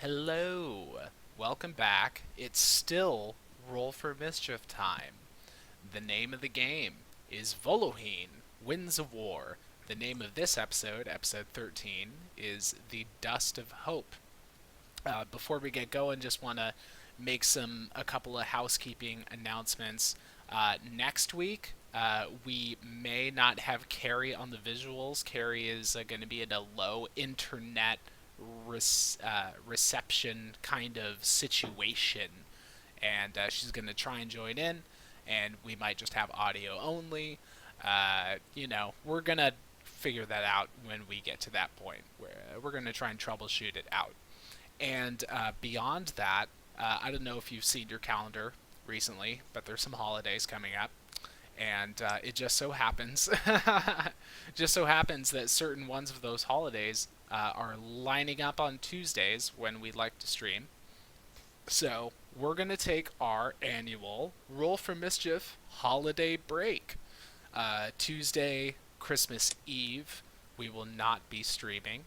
Hello, welcome back. It's still Roll for Mischief time. The name of the game is Voloheen, Winds of War. The name of this episode, episode 13, is The Dust of Hope. Before we get going, just want to make a couple of housekeeping announcements. Next week, we may not have Carrie on the visuals. Carrie is going to be in a low internet reception kind of situation, and she's going to try and join in, and we might just have audio only. We're going to figure that out when we get to that point where we're going to try and troubleshoot it out. And beyond that, I don't know if you've seen your calendar recently, but there's some holidays coming up, and it just so happens, that certain ones of those holidays are lining up on Tuesdays when we like to stream. So we're gonna take our annual Roll for Mischief holiday break. Tuesday, Christmas Eve, we will not be streaming.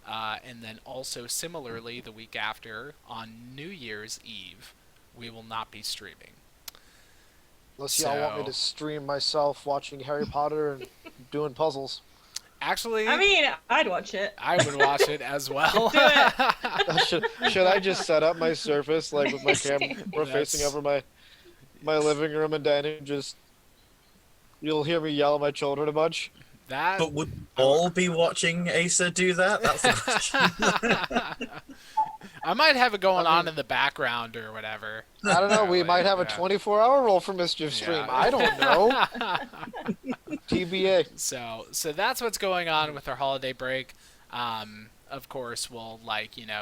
And then also similarly, the week after, on New Year's Eve, we will not be streaming. Unless y'all want me to stream myself watching Harry Potter and doing puzzles. Actually, I mean, I'd watch it. I would watch it as well. Do it. Should I just set up my Surface like with my camera facing over my living room and dining? Just you'll hear me yell at my children a bunch. But would all be watching Asa do that? That's the question. I might have it going on in the background or whatever. I don't know. We might have a 24-hour Roll for Mischief stream. Yeah. I don't know. TBA. So that's what's going on with our holiday break. Of course, we'll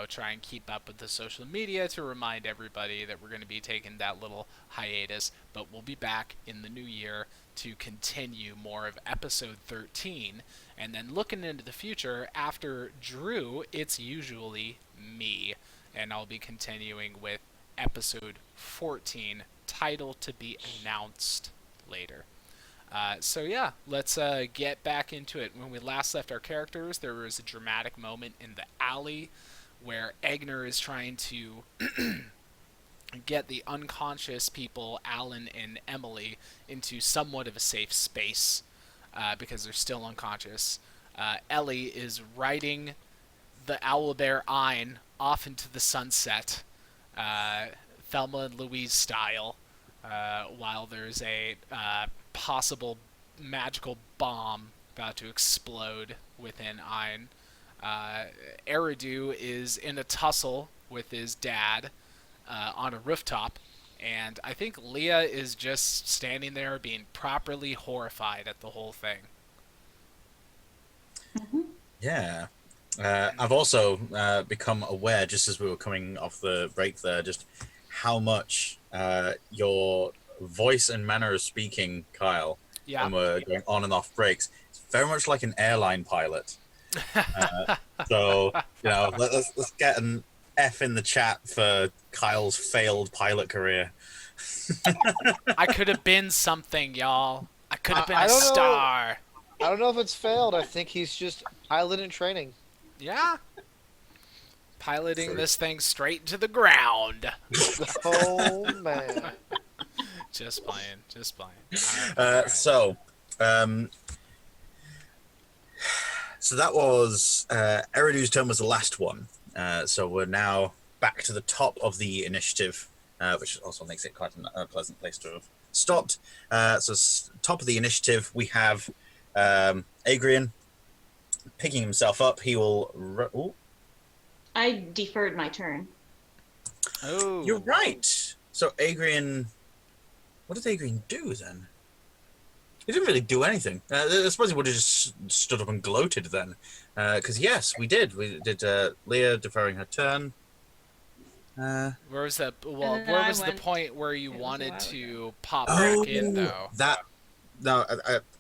try and keep up with the social media to remind everybody that we're going to be taking that little hiatus, but we'll be back in the new year to continue more of episode 13. And then looking into the future, after Drew, it's usually me, and I'll be continuing with episode 14, title to be announced later. So yeah, let's get back into it. When we last left our characters, there was a dramatic moment in the alley where Egner is trying to get the unconscious people, Alan and Emily, into somewhat of a safe space because they're still unconscious. Ellie is riding the Owlbear Ein off into the sunset, Thelma and Louise style, while there's a possible magical bomb about to explode within Ein. Eridu is in a tussle with his dad on a rooftop, and I think Leah is just standing there being properly horrified at the whole thing. Mm-hmm. Yeah. I've also become aware, just as we were coming off the break there, just how much your voice and manner of speaking, Kyle, when we're going on and off breaks, it's very much like an airline pilot. So, let's get an F in the chat for Kyle's failed pilot career. I could have been something, y'all. I could have been a star. I don't know if it's failed. I think he's just pilot in training. Yeah. Piloting this thing straight to the ground. Oh, man. Just playing. So that was Eridu's turn was the last one. So we're now back to the top of the initiative, which also makes it quite a pleasant place to have stopped. Top of the initiative, we have Adrian picking himself up. He will... I deferred my turn. Oh, you're right. So Adrian... What did Adrian do then? He didn't really do anything. I suppose he would have just stood up and gloated then. Because yes, we did. We did Leah deferring her turn. Where was that? Well, where was the point where you wanted to pop back in, though? No,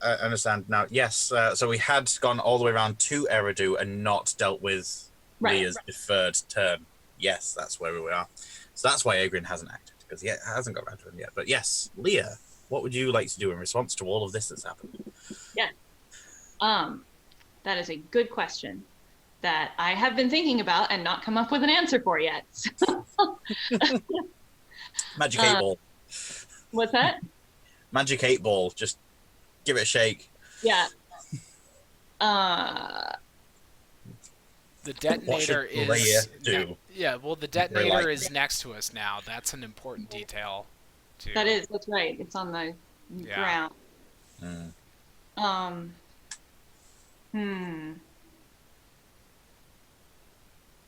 I understand now. Yes, so we had gone all the way around to Eridu and not dealt with Leah's deferred turn. Yes, that's where we are. So that's why Adrian hasn't acted, because he hasn't got around to him yet. But yes, Leah, what would you like to do in response to all of this that's happened? Yeah. That is a good question. that I have been thinking about and not come up with an answer for yet. Magic 8-ball. What's that? Magic 8-ball. Just give it a shake. Yeah. The detonator What should Leia do? Yeah, well, the detonator is next to us now. That's an important detail, too. That's right. It's on the ground.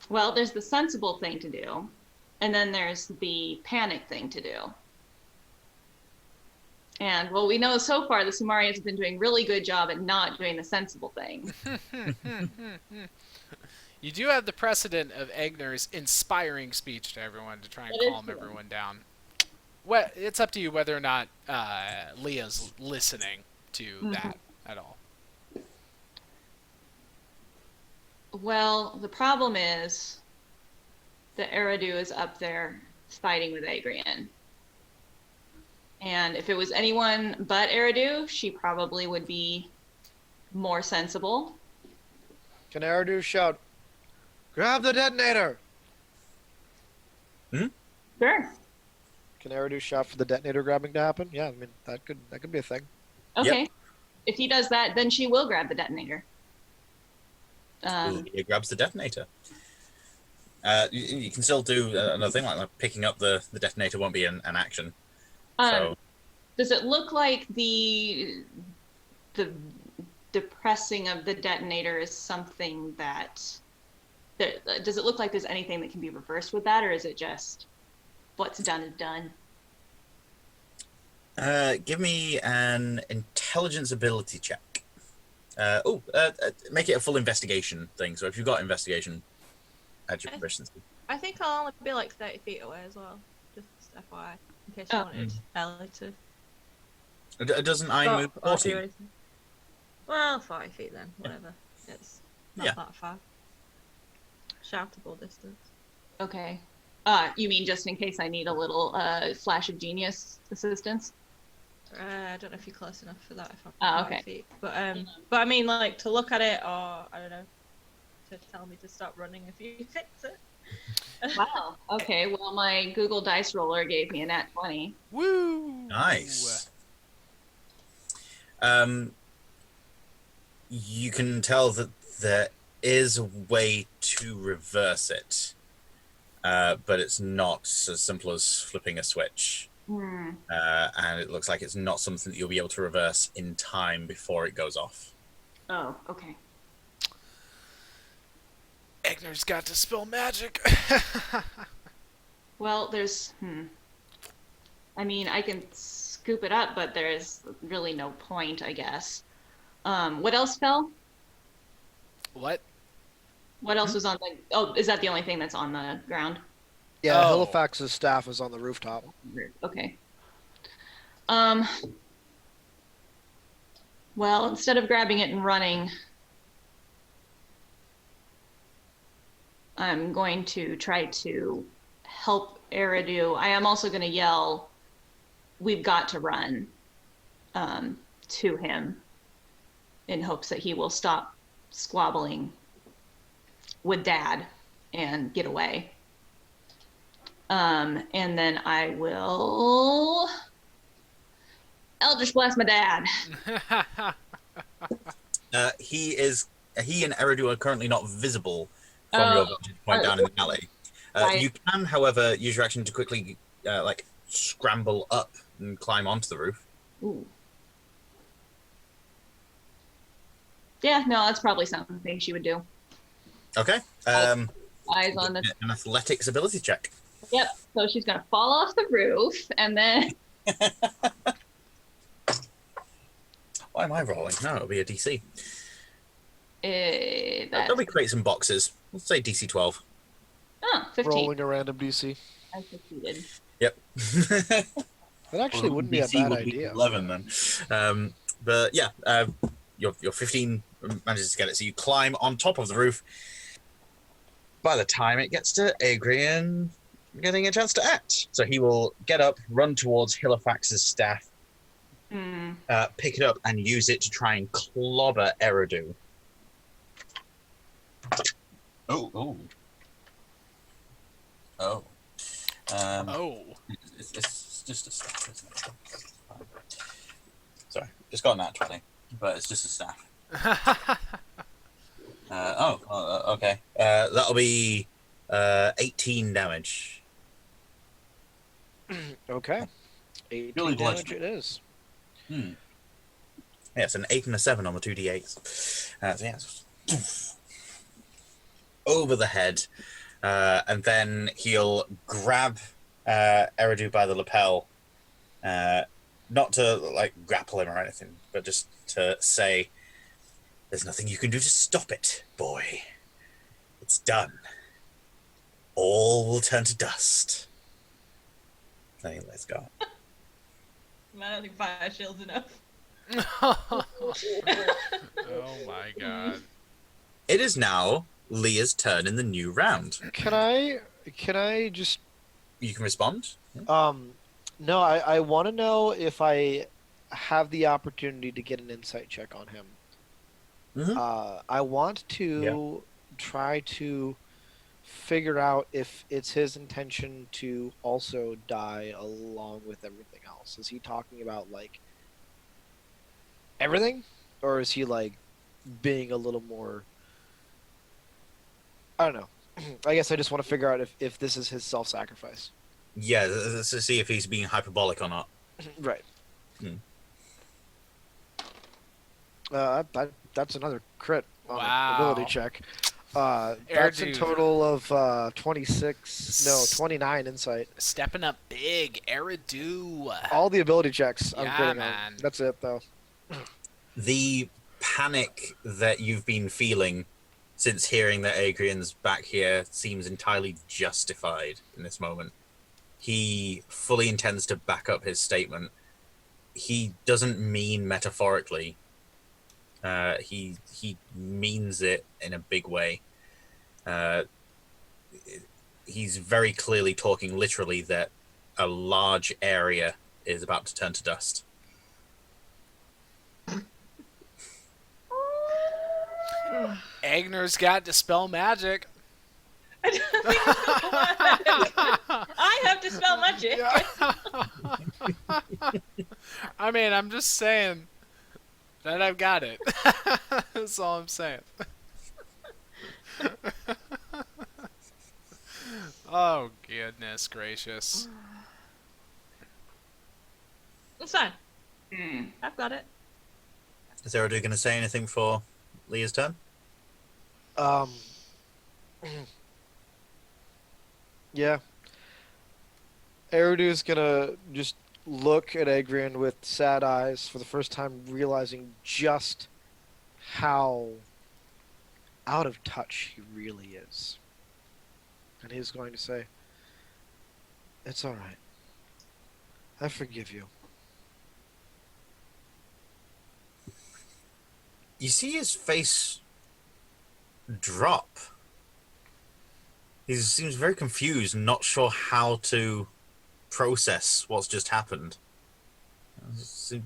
Well, there's the sensible thing to do, and then there's the panic thing to do. And, well, we know so far the Sumarians have been doing a really good job at not doing the sensible thing. You do have the precedent of Egner's inspiring speech to everyone to try and calm everyone down. Well, it's up to you whether or not Leah's listening to that at all. Well, the problem is that Eridu is up there fighting with Agrian. And if it was anyone but Eridu, she probably would be more sensible. Can Eridu shout, "Grab the detonator"? Sure. Can Eridu shout for the detonator grabbing to happen? Yeah, I mean that could be a thing. Okay. Yep. If he does that, then she will grab the detonator. Leah grabs the detonator. You can still do another thing like picking up the detonator won't be an action. So. Does it look like the depressing of the detonator is something that does it look like there's anything that can be reversed with that, or is it just what's done is done? Give me an intelligence ability check. Make it a full investigation thing. So if you've got investigation, add your proficiency. I think I'll only be like 30 feet away as well. Just FYI, in case you wanted Ellie to. Doesn't I move 40? Well, 40 feet then, whatever. It's not that far. Shoutable distance. Okay. You mean just in case I need a little flash of genius assistance? I don't know if you're close enough for that. If I'm 40 okay. feet. But I mean, like to look at it, or I don't know, to tell me to stop running if you fix it. Wow. Okay. Well, my Google Dice roller gave me a nat 20. Woo! Nice. You can tell that there is a way to reverse it, but it's not as simple as flipping a switch. And it looks like it's not something that you'll be able to reverse in time before it goes off. Oh, okay. Egner's got to spill magic. Well, there's I mean, I can scoop it up, but there's really no point, I guess. What else fell? What? What else was on the... Oh, is that the only thing that's on the ground? Yeah, Oh. Halifax's staff is on the rooftop. Okay. Well, instead of grabbing it and running, I'm going to try to help Eridu. I am also going to yell, "We've got to run," to him in hopes that he will stop squabbling with Dad and get away. And then I will Eldritch Blast my dad. He and Eridu are currently not visible from your vantage point down in the alley. Right. You can, however, use your action to quickly scramble up and climb onto the roof. Ooh. Yeah, no, that's probably something she would do. Okay. Eyes on the... An athletics ability check. Yep, so she's going to fall off the roof, and then... Why am I rolling? No, it'll be a DC. That's... Let me create some boxes. Let's say DC 12. Oh, 15. Rolling a random DC. I succeeded. Yep. That actually wouldn't be a DC bad would be idea. 11 then. But yeah, your 15 manages to get it. So you climb on top of the roof. By the time it gets to Agrian getting a chance to act. So he will get up, run towards Halifax's staff, pick it up and use it to try and clobber Eridu. Oh, oh, oh. Oh. It's just a staff, isn't it? Sorry, just got an nat 20, but it's just a staff. Okay. That'll be 18 damage. Okay. 18 Purely damage bludgeoning. it is. Hmm. Yeah, it's an 8 and a 7 on the 2d8s. So yeah, over the head, and then he'll grab Eridu by the lapel, not to like grapple him or anything, but just to say, "There's nothing you can do to stop it, boy. It's done. All will turn to dust." Then he lets go. I don't think fire shield's enough. Oh my god. It is now Leah's turn in the new round. Can I just You can respond. no, I want to know if I have the opportunity to get an insight check on him. Mhm. I want to try to figure out if it's his intention to also die along with everything else. Is he talking about like everything, or is he like being a little more? I don't know. I guess I just want to figure out if this is his self-sacrifice. Yeah, to see if he's being hyperbolic or not. Right. Hmm. That's another crit on Wow. an ability check. That's a Erdu. total of 26, no, 29 insight. Stepping up big, Eridu. All the ability checks I'm Yeah, critting man. on. That's it, though. The panic that you've been feeling since hearing that Adrian's back here seems entirely justified in this moment. He fully intends to back up his statement. He doesn't mean metaphorically. He means it in a big way. He's very clearly talking literally that a large area is about to turn to dust. Agner's got Dispel Magic. I don't think it's gonna work. I have to spell magic. I mean, I'm just saying that I've got it. That's all I'm saying. Oh, goodness gracious. It's fine. Mm. I've got it. Is Eridu going to say anything for Leah's turn? Yeah. Eridu's gonna just look at Agrian with sad eyes for the first time, realizing just how out of touch he really is. And he's going to say, "It's all right. I forgive you." You see his face drop. He seems very confused, not sure how to process what's just happened.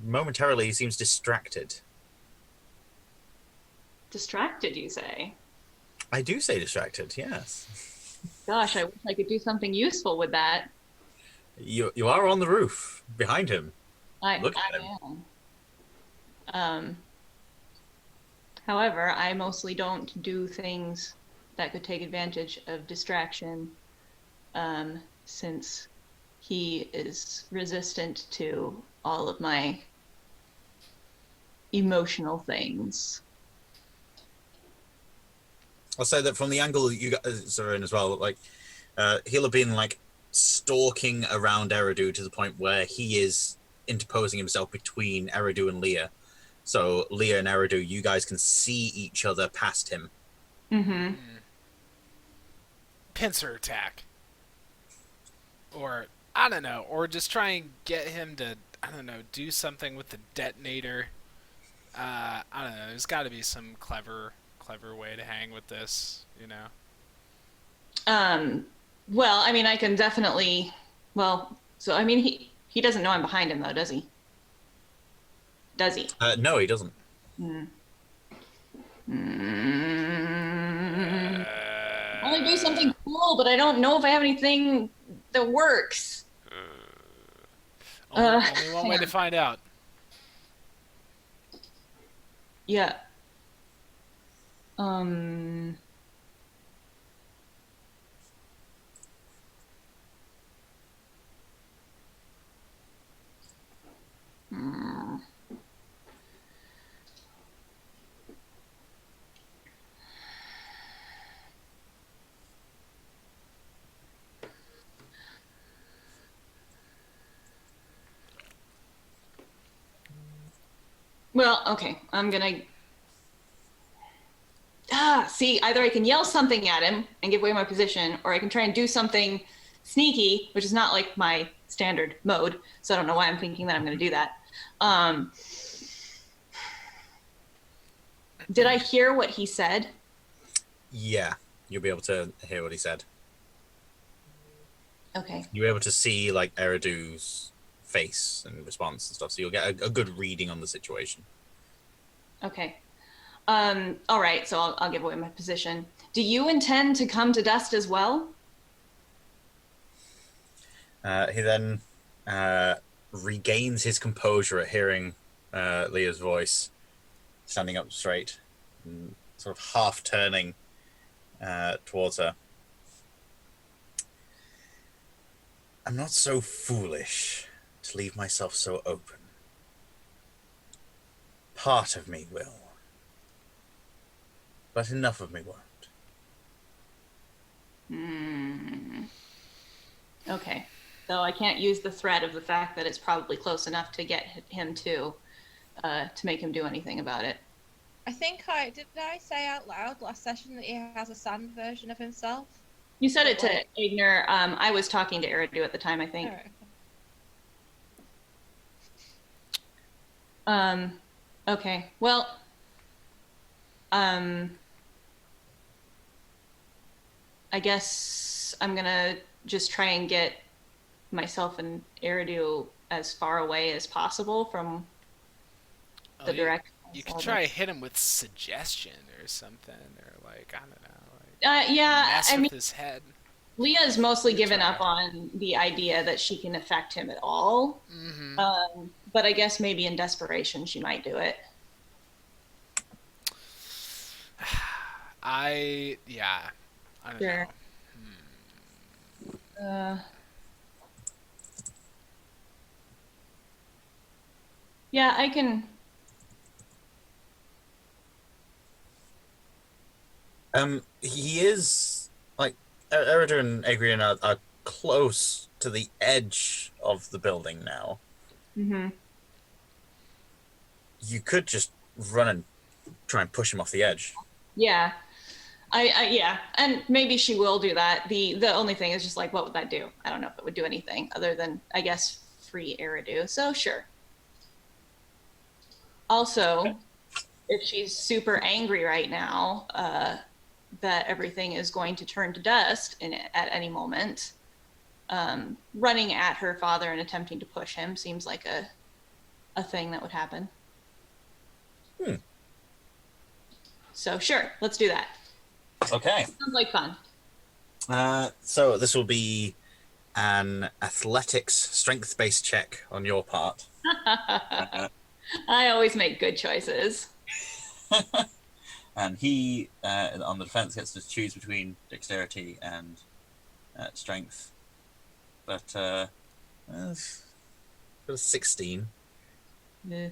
Momentarily, he seems distracted. Distracted, you say? I do say distracted, yes. Gosh, I wish I could do something useful with that. You are on the roof behind him. Look at him. am. However, I mostly don't do things that could take advantage of distraction, since he is resistant to all of my emotional things. I'll say that from the angle that you guys are in as well, like he'll have been like stalking around Eridu to the point where he is interposing himself between Eridu and Leah. So Leah and Eridu, you guys can see each other past him. Mm-hmm. Pincer attack. Or, I don't know, or just try and get him to, I don't know, do something with the detonator. I don't know, there's got to be some clever way to hang with this, you know? Well, I mean, I can definitely, well, so, I mean, he doesn't know I'm behind him, though, does he? Does he? No, he doesn't. Mm. to do something cool, but I don't know if I have anything that works. Only one way hang to on. find out. Yeah. Um. hmm. Well, okay. I'm gonna. See, either I can yell something at him and give away my position, or I can try and do something sneaky, which is not like my standard mode. So I don't know why I'm thinking that I'm going to do that. Um, did I hear what he said? Yeah, you'll be able to hear what he said. Okay. You'll be able to see like Eridu's face and response and stuff, so you'll get a good reading on the situation. Okay. All right. So I'll give away my position. Do you intend to come to Dust as well? He then regains his composure at hearing Leah's voice, standing up straight, and sort of half turning towards her. I'm not so foolish to leave myself so open. Part of me will, but enough of me won't. Okay. So I can't use the threat of the fact that it's probably close enough to get him to make him do anything about it. I think did I say out loud last session that he has a sand version of himself? You said it to Like- Ignar. I was talking to Eridu at the time, I think. Alright. Okay. Well, I guess I'm gonna just try and get myself and Eridu as far away as possible from the direction. You could try to hit him with suggestion or something, or like, I don't know, Yeah, mess I with mean, his head. Leah's mostly given Try. up on the idea that she can affect him at all. Mm-hmm. But I guess maybe in desperation she might do it. I don't Sure. know. Yeah, I can. He is like Eridu and Agrian are close to the edge of the building now. Mm-hmm. You could just run and try and push him off the edge. Yeah, yeah, and maybe she will do that. The only thing is just like, what would that do? I don't know if it would do anything other than, I guess, free Eridu. So sure. Also, if she's super angry right now, that everything is going to turn to dust at any moment, running at her father and attempting to push him seems like a thing that would happen. So sure, let's do that. Okay. Sounds like fun. So this will be an athletics strength-based check on your part. I always make good choices. And he, on the defense, gets to choose between dexterity and strength. But it's got a 16. Yeah.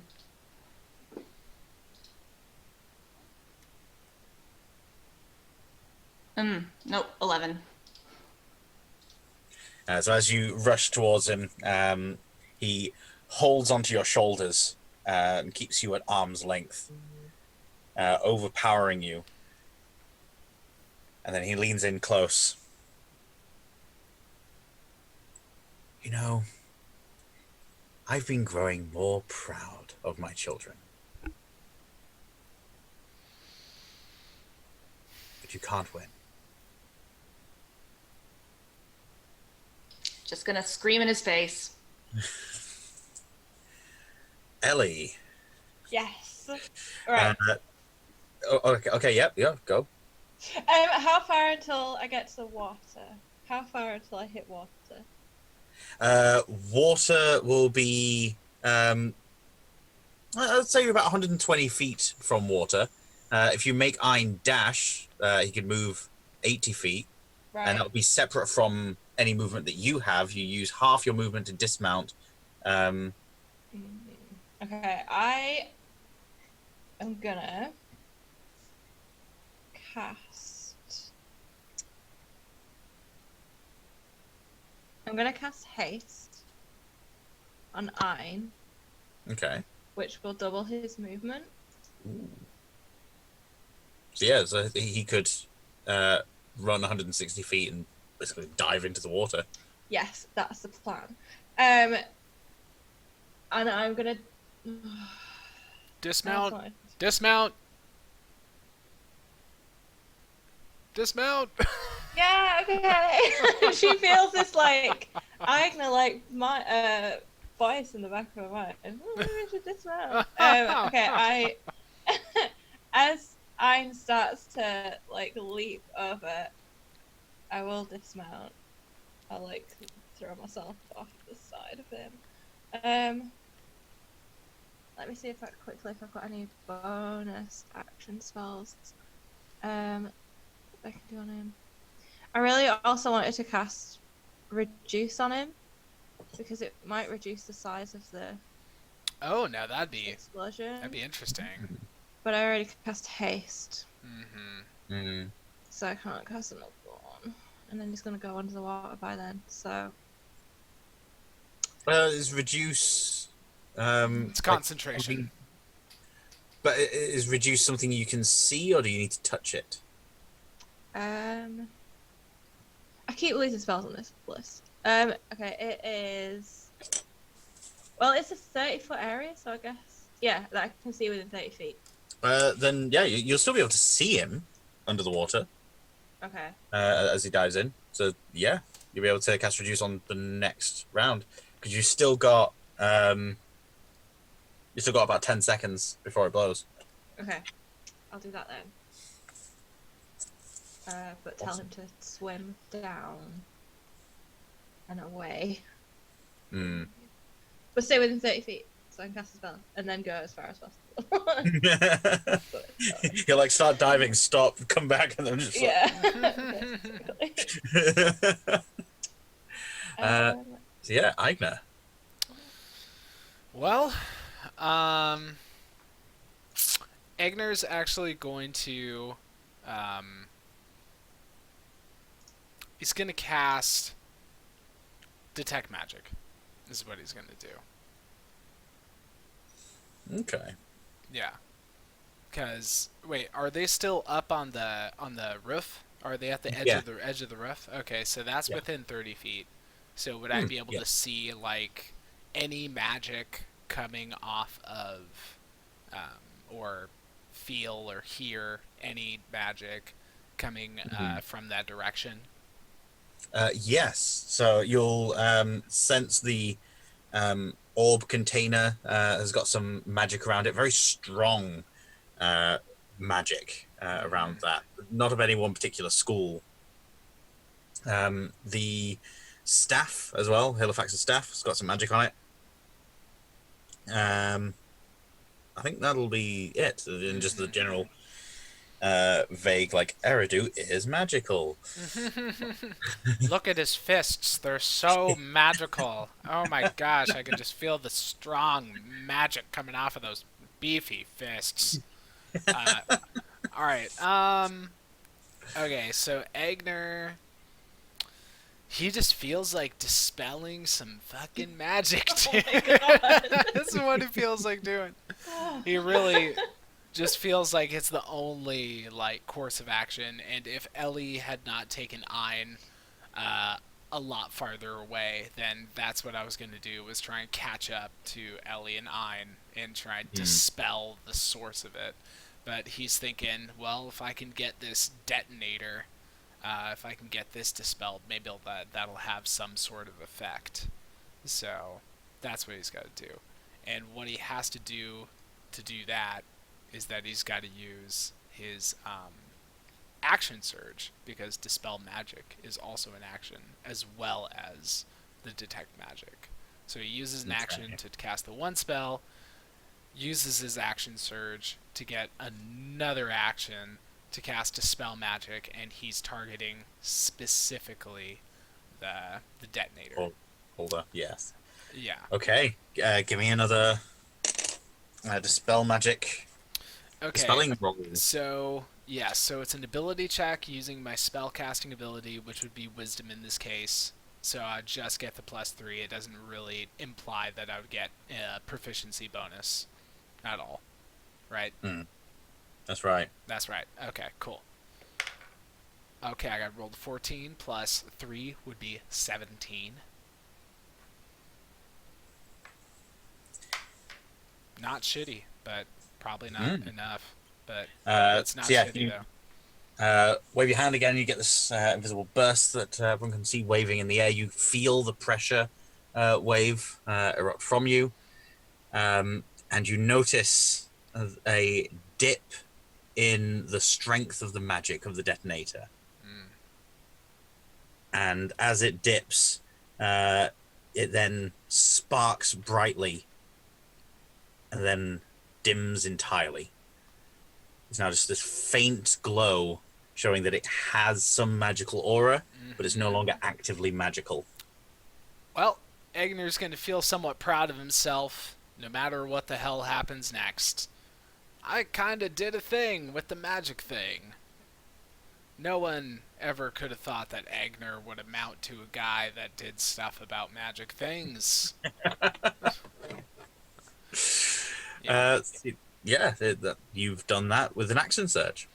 Nope, 11. So as you rush towards him, he holds onto your shoulders and keeps you at arm's length, overpowering you. And then he leans in close. You know, I've been growing more proud of my children. But you can't win. Just gonna scream in his face. Yes. All right. Okay, yep, go. How far until I get to the water? How far until I hit water? Water will be, I'd say you're about 120 feet from water. If you make Ein dash, he could move 80 feet, and that Right. would be separate from any movement that you have. You use half your movement to dismount. Um, Okay, I am gonna cast. I'm gonna cast haste on Ein, okay. which will double his movement. So yeah, so he could run 160 feet and basically dive into the water. Yes, that's the plan. And I'm gonna Dismount. That's fine. Dismount. Dismount. Yeah, okay. She feels this like Agna like my voice in the back of her mind. Oh, maybe I should dismount. Okay, as Ein starts to like leap over, I will dismount. I'll like throw myself off the side of him. Let me see if I've got any bonus action spells. I can do on him. I really also wanted to cast reduce on him because it might reduce the size of the Oh, now that'd be explosion. interesting. But I already cast haste, Mm. so I can't cast another one. And then he's gonna go under the water by then. So Is reduce. It's concentration. But is reduce something you can see, or do you need to touch it? I keep losing spells on this list. Okay, it is. Well, it's a 30-foot area, so I guess that I can see within 30 feet. Then yeah, you'll still be able to see him under the water. Okay. As he dives in. So yeah, you'll be able to cast reduce on the next round because you still got about 10 seconds before it blows. Okay, I'll do that then. But tell him to swim down and away. But stay within 30 feet, so I can cast a spell, and then go as far as possible. He'll like start diving, stop, come back, and then just so yeah, Aigner. Well, Egner's actually going to, he's going to cast Detect Magic, is what he's going to do. Okay. Yeah. Because, wait, are they still up on the roof? Are they at the edge of the roof? Okay, so that's within 30 feet. So would I be able to see, like, any magic coming off of, or feel or hear any magic coming from that direction? Yes. So you'll sense the orb container has got some magic around it. Very strong magic around that. Not of any one particular school. The staff as well, Halifax's staff, has got some magic on it. I think that'll be it. In just the general vague, like, Eridu is magical. Look at his fists. They're so magical. Oh my gosh, I can just feel the strong magic coming off of those beefy fists. Alright, okay, so Egner, he just feels like dispelling some fucking magic, dude. Oh my God. This is what he feels like doing. He really just feels like it's the only, like, course of action, and if Ellie had not taken Ein a lot farther away, then that's what I was going to do, was try and catch up to Ellie and Ein and try and dispel the source of it. But he's thinking, well, if I can get this detonator, if I can get this dispelled, maybe that'll have some sort of effect. So that's what he's got to do. And what he has to do that is that he's got to use his action surge, because dispel magic is also an action as well as the detect magic. So he uses an action Okay. to cast the one spell, uses his action surge to get another action to cast dispel magic, and he's targeting specifically the detonator. Hold, Holder, yes. Yeah. Okay, give me another dispel magic. Okay. Dispelling roll. So yeah, so it's an ability check using my spell casting ability, which would be wisdom in this case. So I just get the +3. It doesn't really imply that I would get a proficiency bonus at all, right? That's right. That's right. Okay, cool. Okay, I got rolled 14 plus 3 would be 17. Not shitty, but probably not enough. But it's not So yeah, shitty though. wave your hand again. You get this invisible burst that everyone can see waving in the air. You feel the pressure wave erupt from you, and you notice a dip in the strength of the magic of the detonator. And as it dips, it then sparks brightly and then dims entirely. It's now just this faint glow showing that it has some magical aura, but it's no longer actively magical. Well, Egner's going to feel somewhat proud of himself, no matter what the hell happens next. I kinda did a thing with the magic thing. No one ever could have thought that Agner would amount to a guy that did stuff about magic things. Yeah, you've done that with an action search.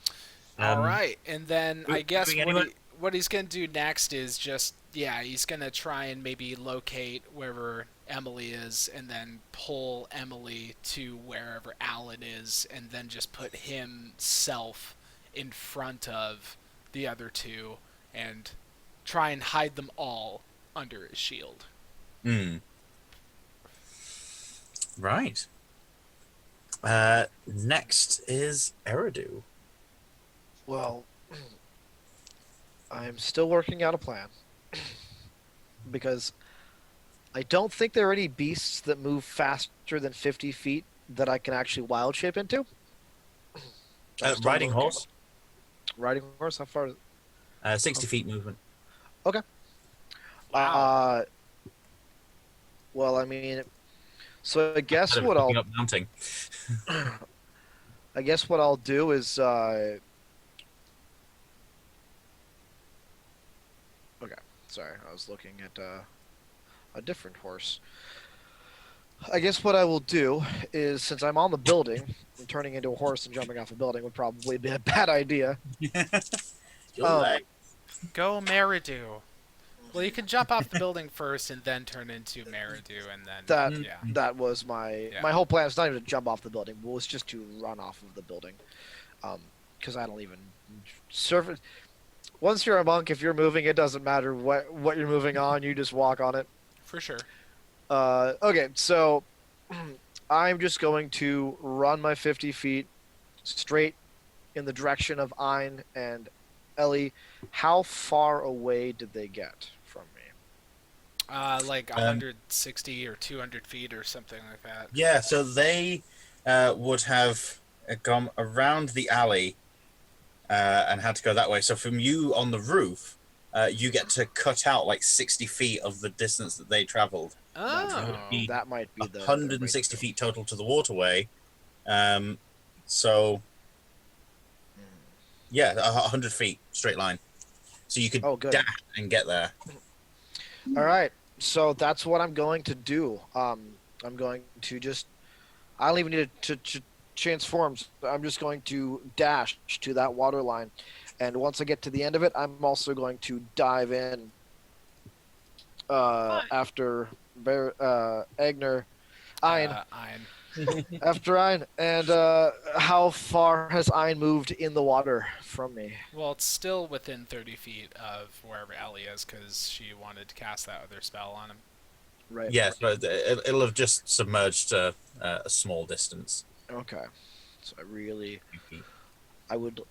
All right, and then I guess moving anywhere? what he's gonna do next is just he's gonna try and maybe locate wherever Emily is, and then pull Emily to wherever Alan is, and then just put himself in front of the other two, and try and hide them all under his shield. Right. Next is Eridu. Well, I'm still working out a plan. Because I don't think there are any beasts that move faster than 50 feet that I can actually wild shape into. I'm still Riding looking. horse, Riding horse? How far? 60 feet movement. Okay. Wow. Well, I mean, so I guess Instead of what I'll picking up mounting. I guess what I'll do is okay. Sorry, I was looking at a different horse. I guess what I will do is, since I'm on the building, and turning into a horse and jumping off a building would probably be a bad idea. Your leg. Go Meridu. Well, you can jump off the building first and then turn into Meridu, and then That was my whole plan. It's not even to jump off the building. It was just to run off of the building, because I don't even surface. Once you're a monk, if you're moving, it doesn't matter what you're moving on. You just walk on it. for sure. Okay, so I'm just going to run my 50 feet straight in the direction of Ein and Ellie. How far away did they get from me? Like 160 or 200 feet or something like that. Yeah, so they would have gone around the alley and had to go that way. So from you on the roof, you get to cut out like 60 feet of the distance that they traveled. Oh. Be That might be the 160 feet total to the waterway. So, yeah, 100 feet straight line. So you could good. dash and get there. All right, so that's what I'm going to do. I'm going to just. I don't even need to transform. I'm just going to dash to that water line, and once I get to the end of it, I'm also going to dive in. After Agner, Ein. Ein. After Ein, and how far has Ein moved in the water from me? Well, it's still within 30 feet of wherever Ellie is, because she wanted to cast that other spell on him. Right. Yeah, so it'll have just submerged a small distance. Okay. So I would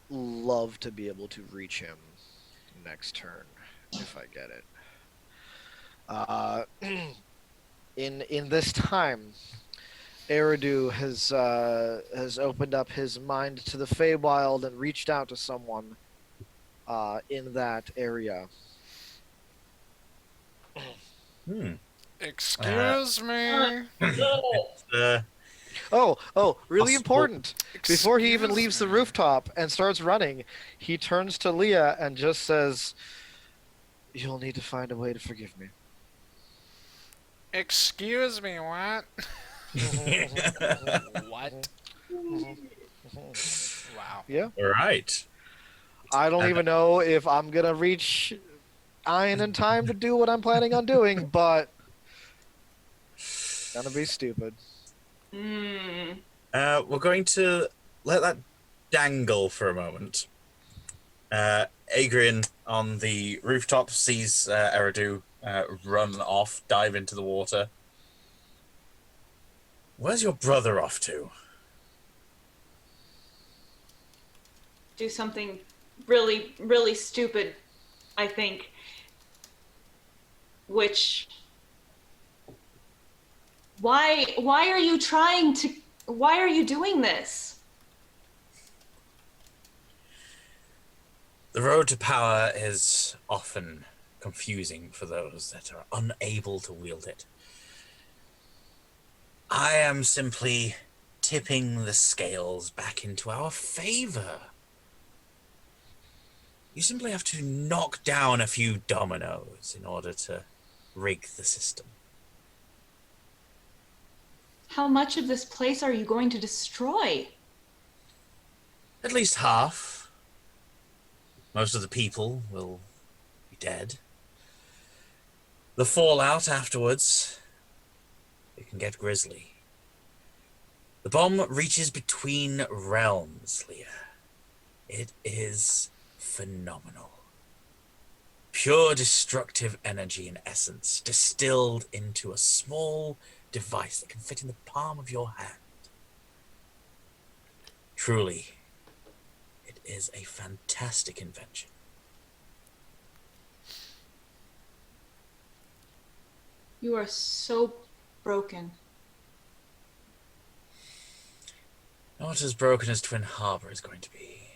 love to be able to reach him next turn if I get it. In this time, Eridu has opened up his mind to the Feywild and reached out to someone in that area. Hmm. Excuse me. It's, Really Possible. important. Before he even Excuse leaves the me. rooftop and starts running, he turns to Leah and just says, "You'll need to find a way to forgive me." Excuse me, what? What? Wow. Yeah. All right. I don't even know if I'm gonna reach Iron in time to do what I'm planning on doing, but gonna be stupid. Mm. We're going to let that dangle for a moment. Adrian on the rooftop sees Eridu run off, dive into the water. Where's your brother off to? Do something really, really stupid, I think. Which why are you trying to why are you doing this? The road to power is often confusing for those that are unable to wield it. I am simply tipping the scales back into our favor. You simply have to knock down a few dominoes in order to rig the system. How much of this place are you going to destroy? At least half. Most of the people will be dead. The fallout afterwards, it can get grisly. The bomb reaches between realms, Leah. It is phenomenal. Pure destructive energy in essence, distilled into a small device that can fit in the palm of your hand. Truly, it is a fantastic invention. You are so broken. Not as broken as Twin Harbor is going to be.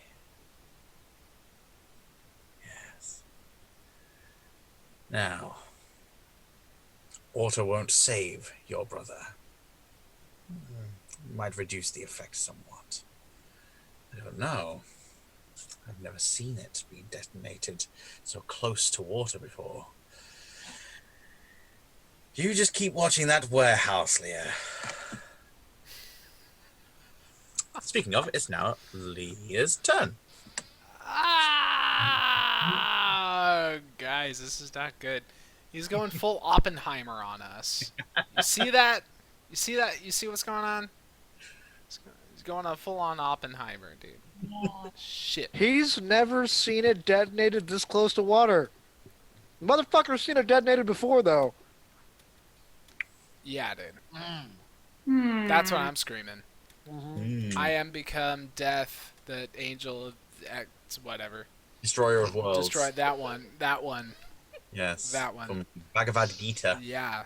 Yes. Now, water won't save your brother. It might reduce the effect somewhat. I don't know. I've never seen it being detonated so close to water before. You just keep watching that warehouse, Leah. Speaking of, it's now Leah's turn. Ah, guys, this is not good. He's going full Oppenheimer on us. You see that? You see that? You see what's going on? He's going on full on Oppenheimer, dude. Yeah. Shit. He's never seen it detonated this close to water. Motherfucker's seen it detonated before, though. Yeah, dude. Hmm. That's what I'm screaming. Mm-hmm. I am become death, the angel of X, whatever. Destroyer of Worlds. Destroy that one. That one. Yes. That one. From Bhagavad Gita. Yeah.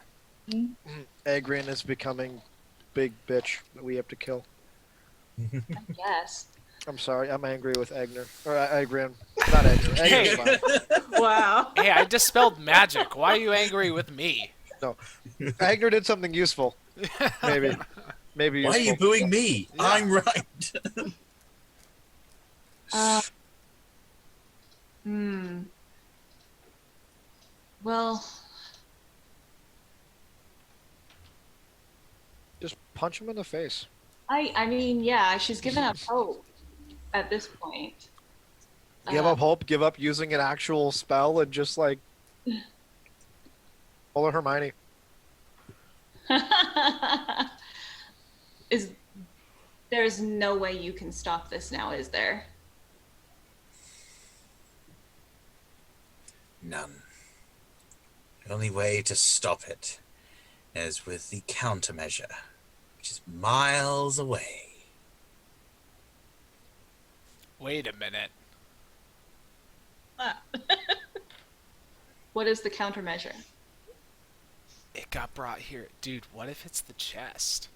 Agrian is becoming big bitch that we have to kill. Yes. I'm sorry, I'm angry with Agner. Or Agrian. Not Agner. Agner's fine. Wow. Hey, I dispelled magic. Why are you angry with me? Agner did something useful. Maybe. Maybe Why are useful. you booing me? Yeah. I'm right. Hmm. Well, Just punch him in the face. I mean, yeah, she's given up hope at this point. Give up hope, give up using an actual spell, and just like pull a Hermione. Is there's no way you can stop this now, is there? None. The only way to stop it is with the countermeasure, which is miles away. Wait a minute. Ah. What is the countermeasure? It got brought here. Dude, what if it's the chest?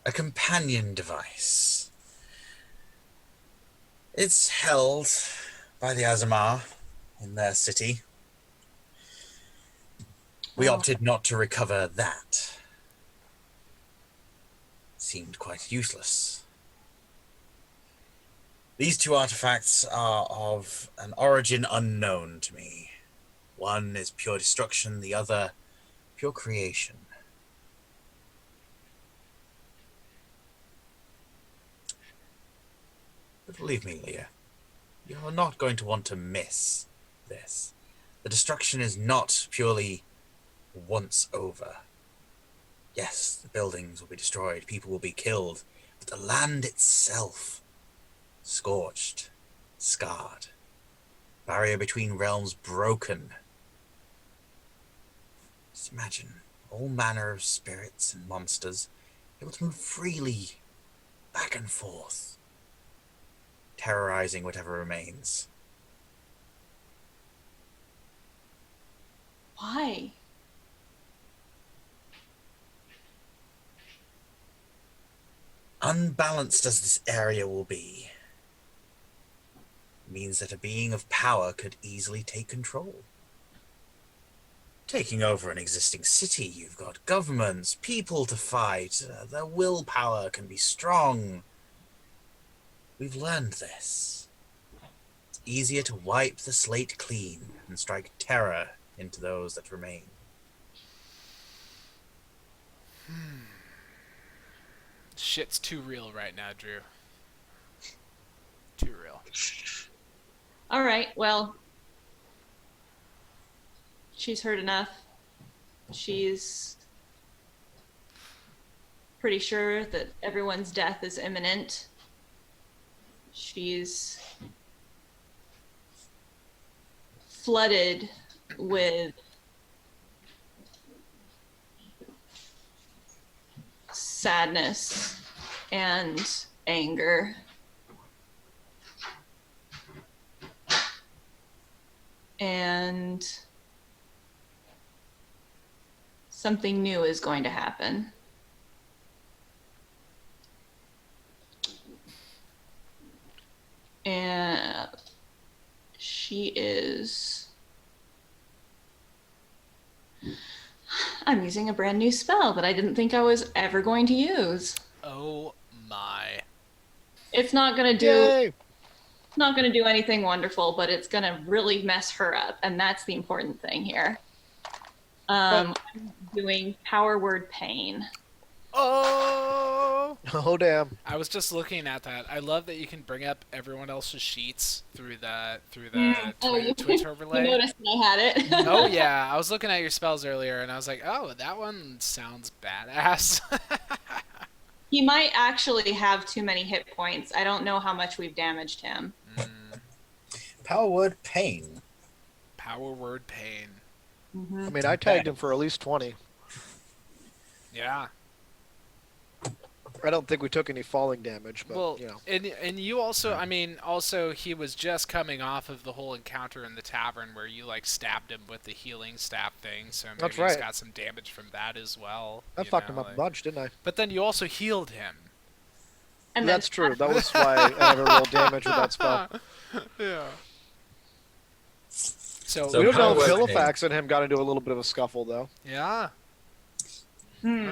A companion device. It's held by the Azamar in their city. We Oh. opted not to recover that. Seemed quite useless. These two artifacts are of an origin unknown to me. One is pure destruction, the other pure creation. But believe me, Leah, you're not going to want to miss this. The destruction is not purely once over. Yes, the buildings will be destroyed, people will be killed, but the land itself, scorched, scarred, barrier between realms broken. Just imagine all manner of spirits and monsters able to move freely back and forth, terrorizing whatever remains. Why? Unbalanced as this area will be, means that a being of power could easily take control. Taking over an existing city, you've got governments, people to fight, their willpower can be strong. We've learned this. It's easier to wipe the slate clean and strike terror into those that remain. Shit's too real right now, Drew. Too real. All right, well, she's heard enough. She's pretty sure that everyone's death is imminent. She's flooded with sadness and anger. And something new is going to happen. And she is... I'm using a brand new spell that I didn't think I was ever going to use. Oh my. It's not going to do... Yay! Not going to do anything wonderful, but it's going to really mess her up, and that's the important thing here. I'm doing power word pain. Oh! Oh, damn. I was just looking at that. I love that you can bring up everyone else's sheets through the Twitch overlay. You noticed that I had it. Oh yeah, I was looking at your spells earlier, and I was like, oh, that one sounds badass. He might actually have too many hit points. I don't know how much we've damaged him. Power word pain. Power word pain. Mm-hmm. I mean, I tagged him for at least 20. Yeah. I don't think we took any falling damage, but, Well, you know. and you also, I mean, also he was just coming off of the whole encounter in the tavern where you like stabbed him with the healing staff thing, so maybe That's he's right. got some damage from that as well. I you fucked know, him up like- a bunch, didn't I? But then you also healed him. And That's true. That was why I never rolled damage with that spell. Yeah. So, So We don't know if power word Halifax and him got into a little bit of a scuffle, though. yeah. Hmm.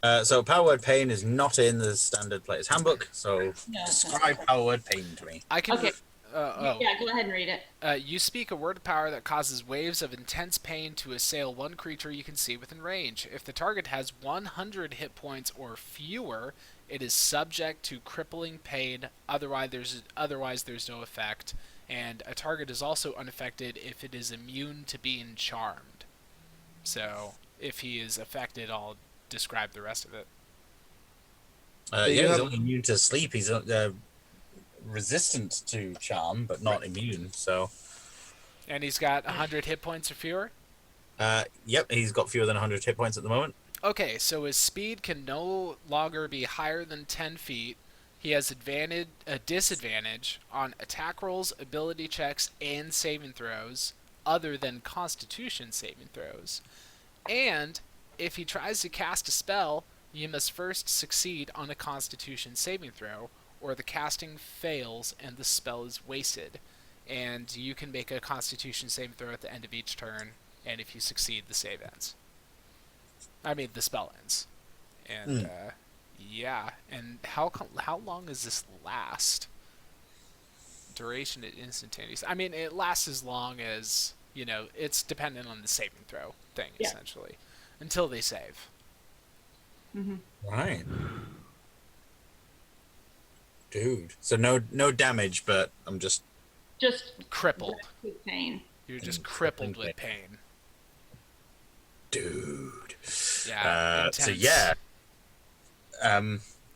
Yeah. So power word pain is not in the standard player's handbook, so No, it's not. describe power word pain to me. I can. Okay. Oh. Yeah, go ahead and read it. You speak a word of power that causes waves of intense pain to assail one creature you can see within range. If the target has 100 hit points or fewer, it is subject to crippling pain. Otherwise, there's no effect. And a target is also unaffected if it is immune to being charmed. So, if he is affected, I'll describe the rest of it. you Yeah, he's have- only immune to sleep. He's resistant to charm, but not immune. So, And he's got 100 hit points or fewer? yep, he's got fewer than 100 hit points at the moment. Okay, so his speed can no longer be higher than 10 feet. He has a disadvantage on attack rolls, ability checks, and saving throws, other than Constitution saving throws. And if he tries to cast a spell, you must first succeed on a Constitution saving throw, or the casting fails and the spell is wasted. And you can make a Constitution saving throw at the end of each turn, and if you succeed, the save ends. I mean, the spell ends. And yeah, and how long does this last? Duration at instantaneous. I mean, it lasts as long as, it's dependent on the saving throw thing, essentially, until they save. Mm-hmm. Right. Dude. So no damage, but I'm just crippled. With pain. You're just crippled with pain. Dude. Yeah. So yeah.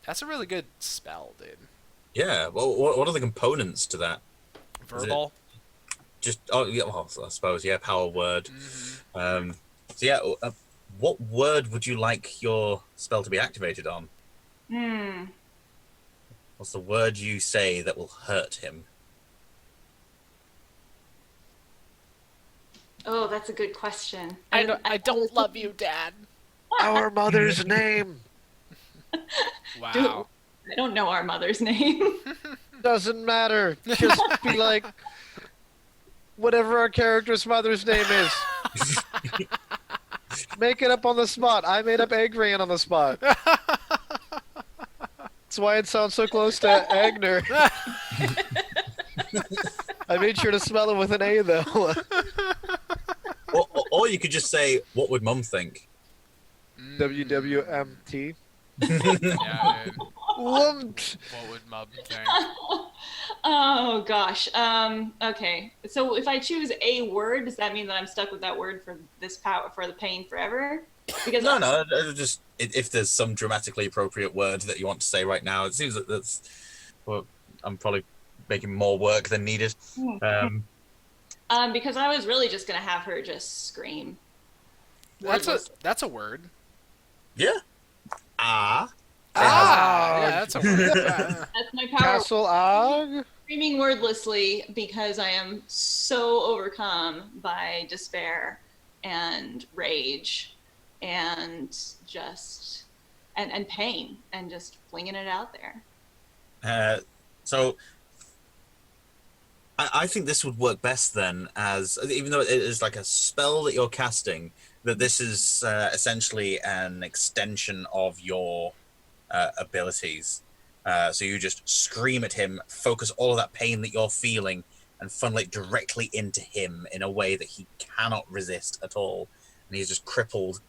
That's a really good spell, dude. Yeah. Well, what are the components to that? Verbal. Well, I suppose power word. Mm-hmm. So yeah, what word would you like your spell to be activated on? What's the word you say that will hurt him? Oh, that's a good question. I don't love you, Dad. Our mother's name. Wow. I don't know our mother's name. Doesn't matter. Just be like, whatever our character's mother's name is. Make it up on the spot. I made up Agrian on the spot. That's why it sounds so close to Agner. I made sure to spell it with an A, though. Or you could just say, what would Mum think? WWMT. Yeah, dude. What What would Mum think? Oh gosh. Okay. So if I choose a word, does that mean that I'm stuck with that word for this power for the pain forever? Because No. Just if there's some dramatically appropriate word that you want to say right now, it seems that that's. Well, I'm probably making more work than needed. Because I was really just gonna have her just scream. That's a word. Yeah. Yeah, that's a word. That's my power. Castle Og? Screaming wordlessly because I am so overcome by despair and rage and just and pain and just flinging it out there. So I think this would work best then, as even though it is like a spell that you're casting, that this is essentially an extension of your abilities. So you just scream at him, focus all of that pain that you're feeling, and funnel it directly into him in a way that he cannot resist at all. And he's just crippled,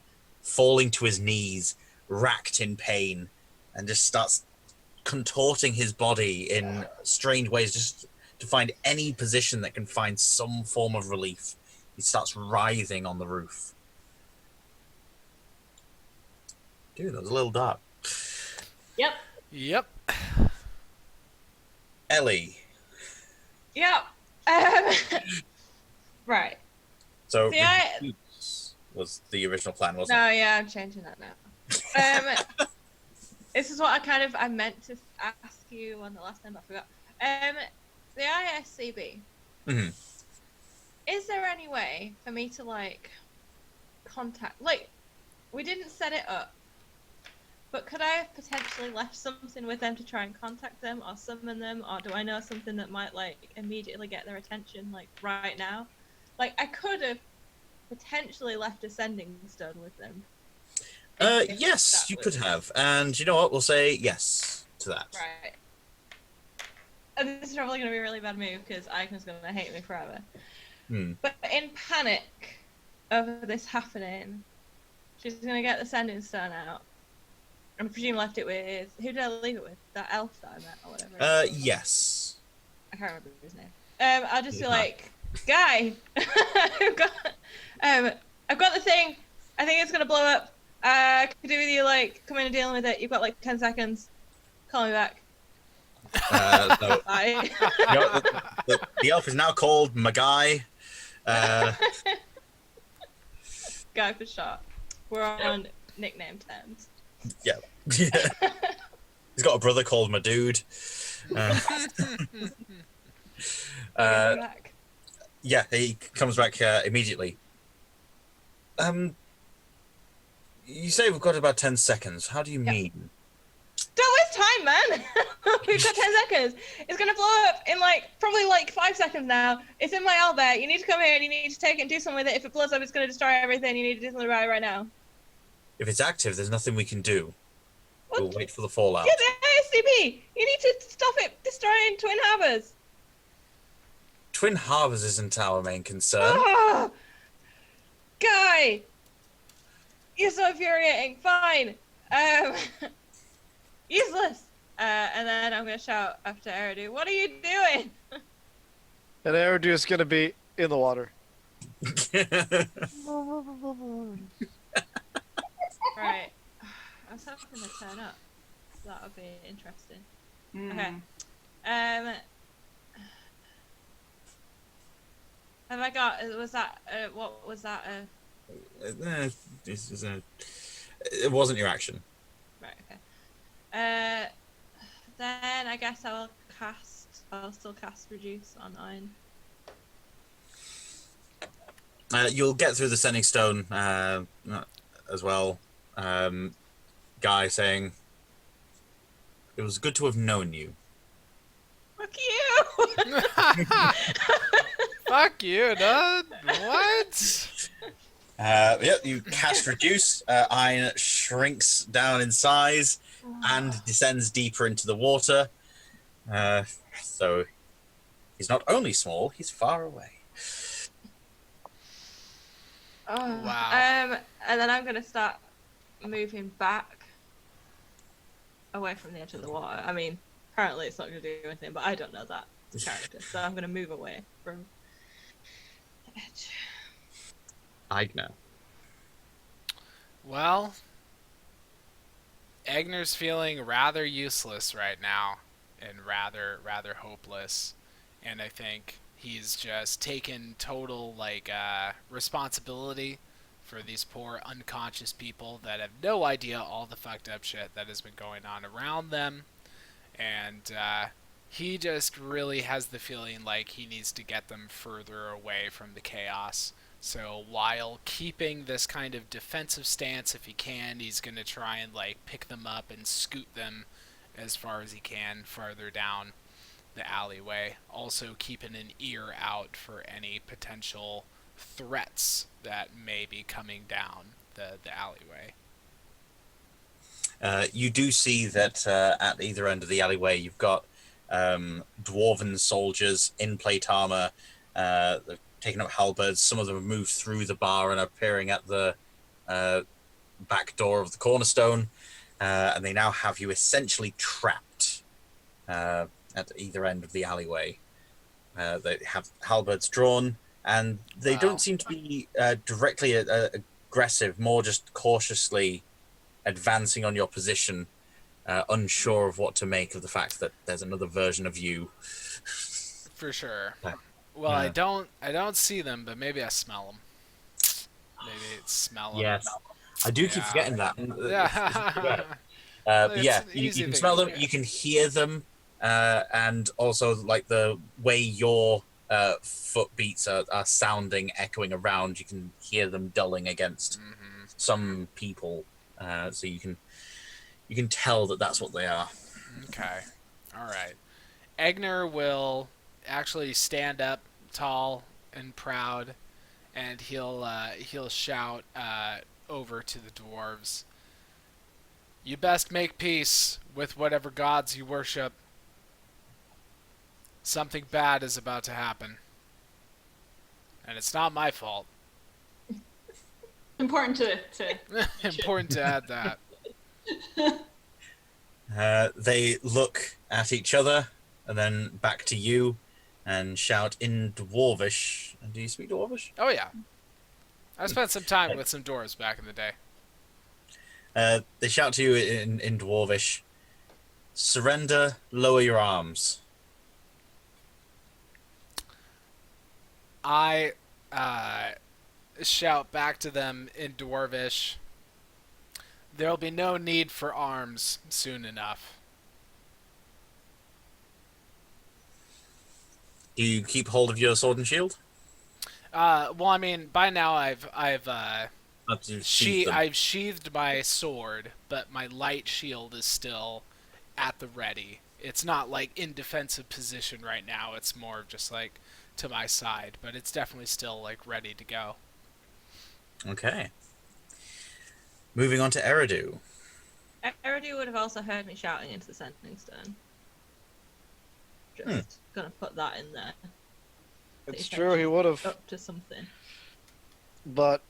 falling to his knees, racked in pain, and just starts contorting his body in strange ways, just to find any position that can find some form of relief. He starts writhing on the roof. Dude, that was a little dark. Yep. Ellie. Yeah. Right. So See, was the original plan, wasn't No, yeah, I'm changing that now. This is what I meant to ask you on the last time, I forgot. The ISCB. Mm-hmm. Is there any way for me to contact? We didn't set it up, but could I have potentially left something with them to try and contact them or summon them, or do I know something that might immediately get their attention right now? I could have potentially left a sending stone with them. Yes, you could have. And you know what? We'll say yes to that. Right. And this is probably going to be a really bad move because Agnes going to hate me forever. But in panic over this happening, she's going to get the sending stone out. I presume left it with... Who did I leave it with? That elf that I met or whatever? Yes. I can't remember his name. I'll just be like, Guy, I've got the thing. I think it's going to blow up. Could do with you, come in and dealing with it. You've got, 10 seconds. Call me back. So Bye. the elf is now called Magai. Guy for short. We're on nickname terms. Yeah. He's got a brother called my dude. Uh, Bring him back. yeah, he comes back immediately. You say we've got about 10 seconds. How do you mean? Don't waste time, man. We've got 10 seconds. It's gonna blow up in probably 5 seconds now. It's in my owlbear. You need to come here and you need to take it and do something with it. If it blows up, it's gonna destroy everything. You need to do something about it right now. If it's active, there's nothing we can do. What? We'll wait for the fallout. Get the ASCP. You need to stop it destroying Twin Harbors. Twin Harbors isn't our main concern. Oh, Guy, you're so infuriating. Fine. Useless. And then I'm gonna shout after Eridu, what are you doing? And Eridu is gonna be in the water. Right. I was hoping to turn up. That would be interesting. Okay. Have I got? Was that? What was that? It wasn't your action. Right. Okay. Then I guess I'll still cast reduce on Iron. You'll get through the sending stone as well. Guy saying, "It was good to have known you." Fuck you! Fuck you, dude. What? Yep, you cast reduce. Iron shrinks down in size and descends deeper into the water. So he's not only small, he's far away. Oh, Wow. and then I'm gonna start moving back away from the edge of the water. I mean, apparently it's not gonna do anything, but I don't know that as a character, so I'm gonna move away from the edge. Igna. Well, Egner's feeling rather useless right now and rather hopeless. And I think he's just taken total responsibility for these poor unconscious people that have no idea all the fucked up shit that has been going on around them. And he just really has the feeling like he needs to get them further away from the chaos. So while keeping this kind of defensive stance, if he can, he's going to try and pick them up and scoot them as far as he can farther down the alleyway. Also keeping an ear out for any potential threats that may be coming down the alleyway. You do see that at either end of the alleyway, you've got dwarven soldiers in plate armor. They've taken up halberds. Some of them have moved through the bar and are appearing at the back door of the cornerstone. And they now have you essentially trapped at either end of the alleyway. They have halberds drawn, and they don't seem to be directly aggressive, more just cautiously advancing on your position, unsure of what to make of the fact that there's another version of you. For sure. Well, I don't see them, but maybe I smell them. Maybe it's smell them. Yes, I do keep forgetting that. Yeah. But yeah, It's you easy can thing smell to them, forget. you can hear them, and also the way your foot beats are sounding, echoing around. You can hear them dulling against some people, so you can tell that that's what they are. Okay. All right. Egner will actually stand up tall and proud, and he'll shout over to the dwarves. You best make peace with whatever gods you worship. Something bad is about to happen. And it's not my fault. Important to Important to add that. They look at each other and then back to you and shout in Dwarvish. Do you speak Dwarvish? Oh yeah. I spent some time with some dwarves back in the day. They shout to you in Dwarvish. Surrender, lower your arms. I shout back to them in dwarvish. There'll be no need for arms soon enough. Do you keep hold of your sword and shield? Well, I mean, by now Not to sheath them. I've sheathed my sword, but my light shield is still at the ready. It's not like in defensive position right now. It's more of just like to my side, but it's definitely still like ready to go. Okay. Moving on to Eridu. Eridu would have also heard me shouting into the sending stone. Just gonna put that in there. It's true, he would have, Up to something. but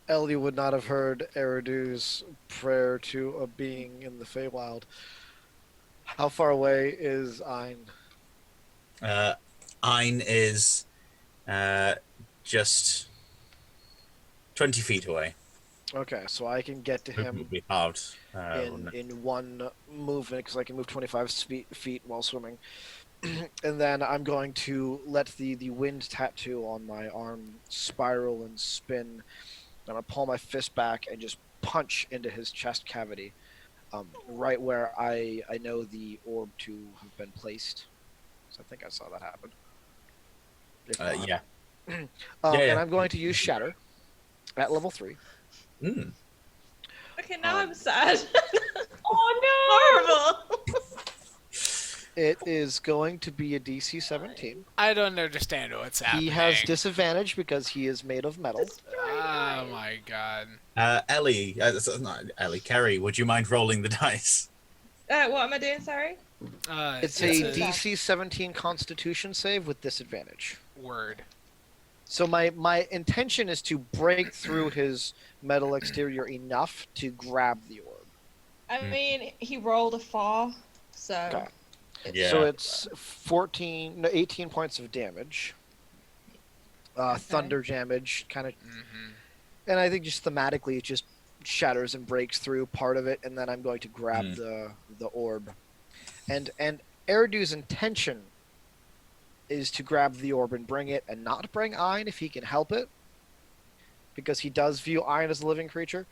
Ellie would not have heard Eridu's prayer to a being in the Feywild. How far away is Ein? Ein is just 20 feet away. Okay, so I can get to him Will be halved. in one movement because I can move 25 feet while swimming. And then I'm going to let the wind tattoo on my arm spiral and spin. I'm going to pull my fist back and just punch into his chest cavity, right where I know the orb to have been placed. So I think I saw that happen. If not- Yeah. And I'm going to use Shatter at level 3. Mm. Okay, now I'm sad. Oh Horrible. It is going to be a DC 17. I don't understand what's happening. He has disadvantage because he is made of metal. Oh my god. Ellie, not Ellie, Kerry, would you mind rolling the dice? What am I doing? Sorry. It's a DC 17 Constitution save with disadvantage. Word. So my intention is to break through his metal exterior enough to grab the orb. I mean, he rolled a 4, so. Okay. Yeah. So it's 18 points of damage. Thunder damage, kind of. Mm-hmm. And I think just thematically, it just shatters and breaks through part of it, and then I'm going to grab the orb. And Eridu's intention is to grab the orb and bring it, and not bring Ein if he can help it, because he does view Ein as a living creature,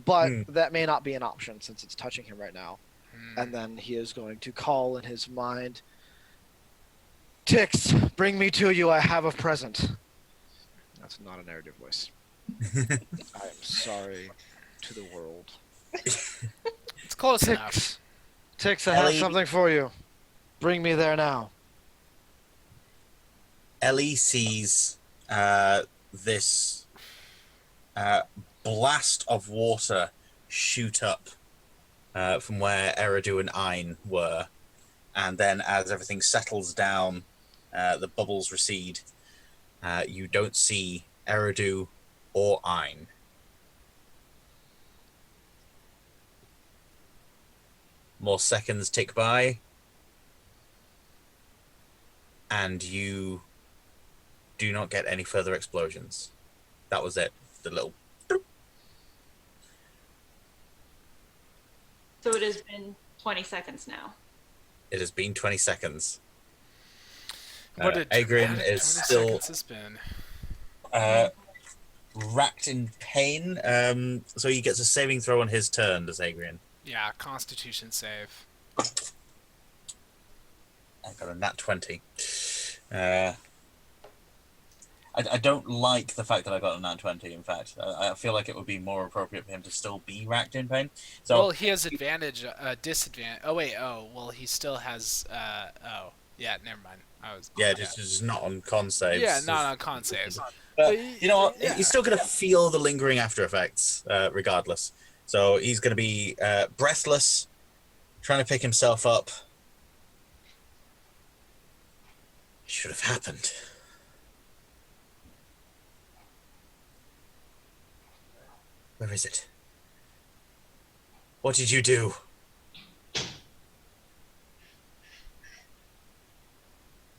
but that may not be an option since it's touching him right now. And then he is going to call in his mind, Tix, bring me to you, I have a present. That's not an Eridu voice. I am sorry to the world. It's close enough. Tix, I have something for you. Bring me there now. Ellie sees this blast of water shoot up from where Eridu and Ein were, and then as everything settles down, the bubbles recede. You don't see Eridu or Ein. More seconds tick by, and you do not get any further explosions. That was it. The little... So it has been 20 seconds now. It has been 20 seconds. What a Agrin dramatic is 20 still seconds it's been. racked in pain. So he gets a saving throw on his turn, does Agrin? Yeah, Constitution save. I got a nat 20. I don't like the fact that I got a nat 20, in fact. I feel like it would be more appropriate for him to still be racked in pain. So, Well, he has disadvantage. Oh, wait, well, he still has, yeah, never mind. just not on con saves. Yeah, not on con saves. But you know what? Yeah. He's still going to feel the lingering after effects, regardless. So he's going to be breathless, trying to pick himself up. It should have happened. Where is it? What did you do?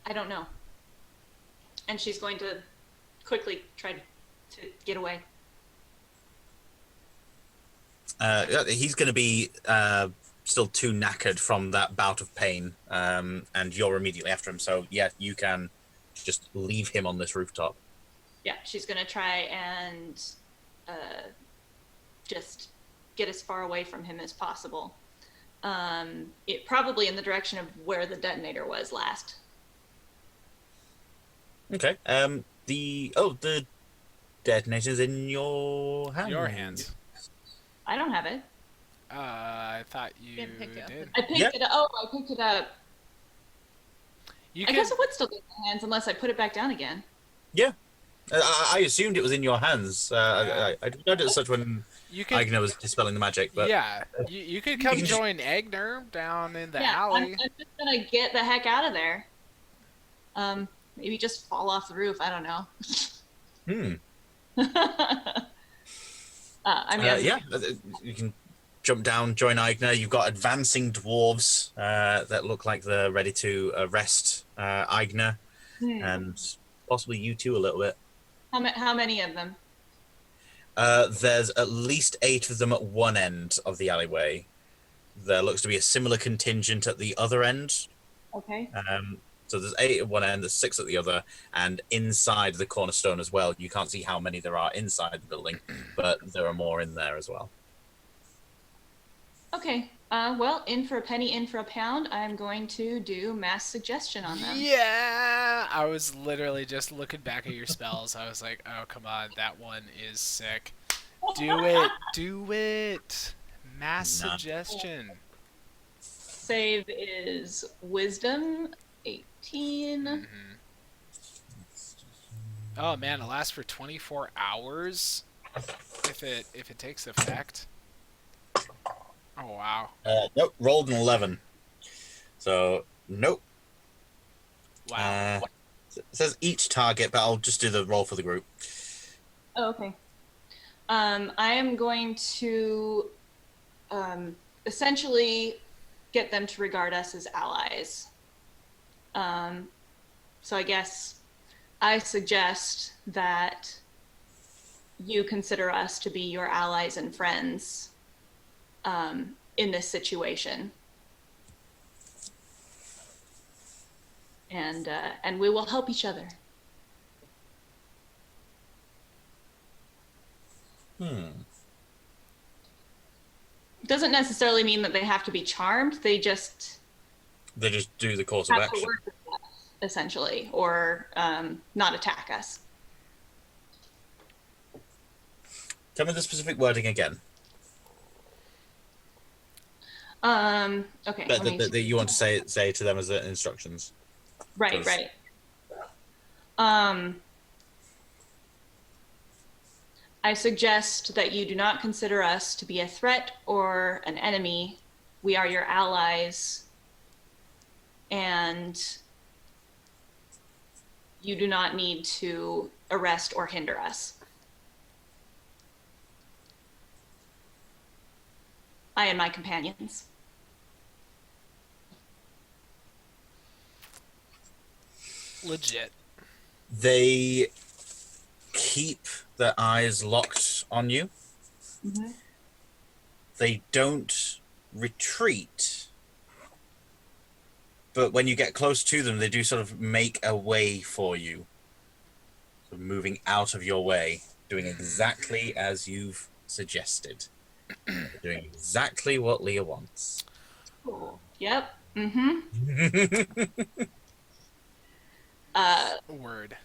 I don't know. And she's going to quickly try to get away. He's going to be still too knackered from that bout of pain, and you're immediately after him. So, yeah, you can just leave him on this rooftop. Yeah, she's going to try and just get as far away from him as possible. It probably in the direction of where the detonator was last. Okay. The detonator's in your hand. Your hands. I don't have it. I thought you Didn't pick it up. did. I picked Yeah. it up. Oh, I picked it up. You I could. guess it would still be in my hands unless I put it back down again. Yeah. I assumed it was in your hands. Yeah. I didn't know it such when You could. Agner was dispelling the magic, but Yeah. You could come can just- join Agner down in the Yeah, alley. I'm just gonna get the heck out of there. Maybe just fall off the roof. I don't know. I mean, yeah, you can jump down, join Agner. You've got advancing dwarves that look like they're ready to arrest Agner, and possibly you too a little bit. How many of them? There's at least 8 of them at one end of the alleyway. There looks to be a similar contingent at the other end. Okay. So there's 8 at one end, there's 6 at the other, and inside the cornerstone as well. You can't see how many there are inside the building, but there are more in there as well. Okay. Well, in for a penny, in for a pound. I'm going to do mass suggestion on them. Yeah. I was literally just looking back at your spells. I was like, oh come on, that one is sick. Do it. Do it. Mass Nah. suggestion. Save is wisdom, 18. Mhm. Oh man, it lasts for 24 hours if it takes effect. Oh wow. Nope, rolled an 11. So, nope. Wow. It says each target, but I'll just do the roll for the group. Oh, okay. I am going to essentially get them to regard us as allies. So I guess I suggest that you consider us to be your allies and friends in this situation. And we will help each other. Doesn't necessarily mean that they have to be charmed. They just do the course of have to action. work with us, essentially, or not attack us. Tell me the specific wording again Okay. let me that you want to say to them as instructions. Right, 'cause- right. I suggest that you do not consider us to be a threat or an enemy. We are your allies, and you do not need to arrest or hinder us. I and my companions. Legit. They keep their eyes locked on you. Mm-hmm. They don't retreat, but when you get close to them, they do sort of make a way for you, sort of moving out of your way, doing exactly as you've suggested. They're doing exactly what Leah wants. Cool. Yep. Mm-hmm. Word.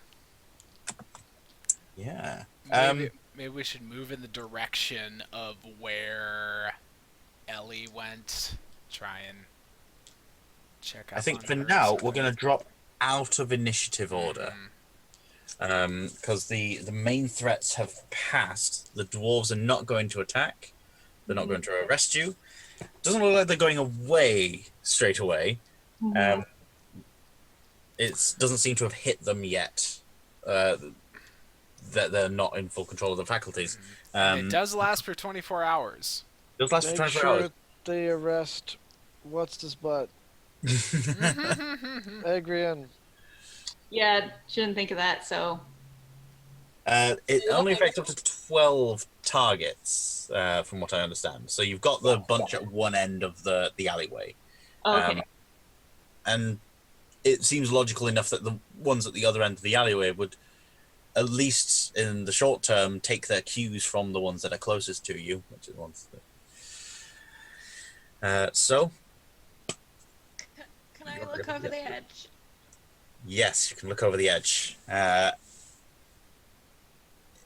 Yeah. Maybe we should move in the direction of where Ellie went. Try and check out. I think for now we're going to drop out of initiative order. Because the main threats have passed. The dwarves are not going to attack. They're not going to arrest you. Doesn't look like they're going away straight away. Mm-hmm. It doesn't seem to have hit them yet. That they're not in full control of the faculties. It does last for 24 hours. It does last for Make 24 sure hours. they arrest what's this butt? Agrian. Yeah, shouldn't think of that. So It only affects up to 12 targets, from what I understand. So you've got the bunch at one end of the alleyway. okay. And it seems logical enough that the ones at the other end of the alleyway would, at least in the short term, take their cues from the ones that are closest to you, which is the ones that... So, Can I look over the edge? Yes, you can look over the edge.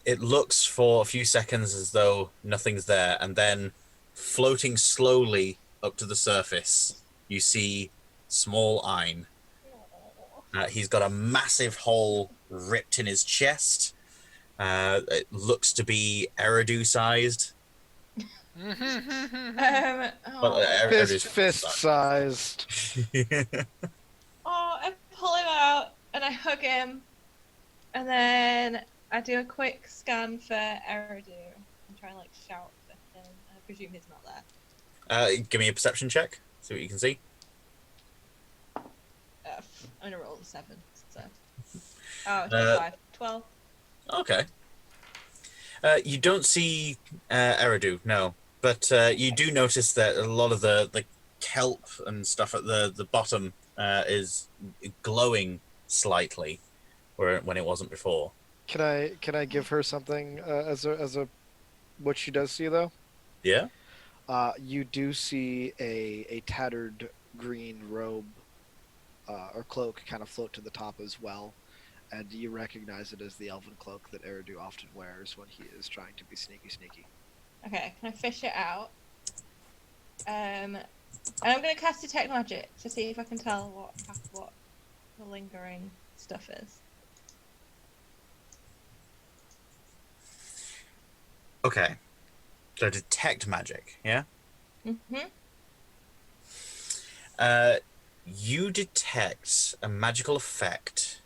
It looks for a few seconds as though nothing's there, and then floating slowly up to the surface, you see small Ein. He's got a massive hole ripped in his chest. It looks to be Eridu sized. Well, Oh, Fist sized. I pull him out and I hug him, and then I do a quick scan for Eridu and try and like shout for him. I presume he's not there. Give me a perception check. See what you can see. I'm gonna roll a 7. So. Oh, it's 5. 12. Okay. You don't see Eridu, no. But you do notice that a lot of the kelp and stuff at the bottom is glowing slightly, when it wasn't before. Can I give her something as a what she does see though? Yeah. You do see a tattered green robe or cloak kind of float to the top as well, and you recognize it as the elven cloak that Eridu often wears when he is trying to be sneaky. Okay, can I fish it out? And I'm gonna cast Detect Magic to see if I can tell what the lingering stuff is. Okay. So detect magic, yeah? Mm-hmm. You detect a magical effect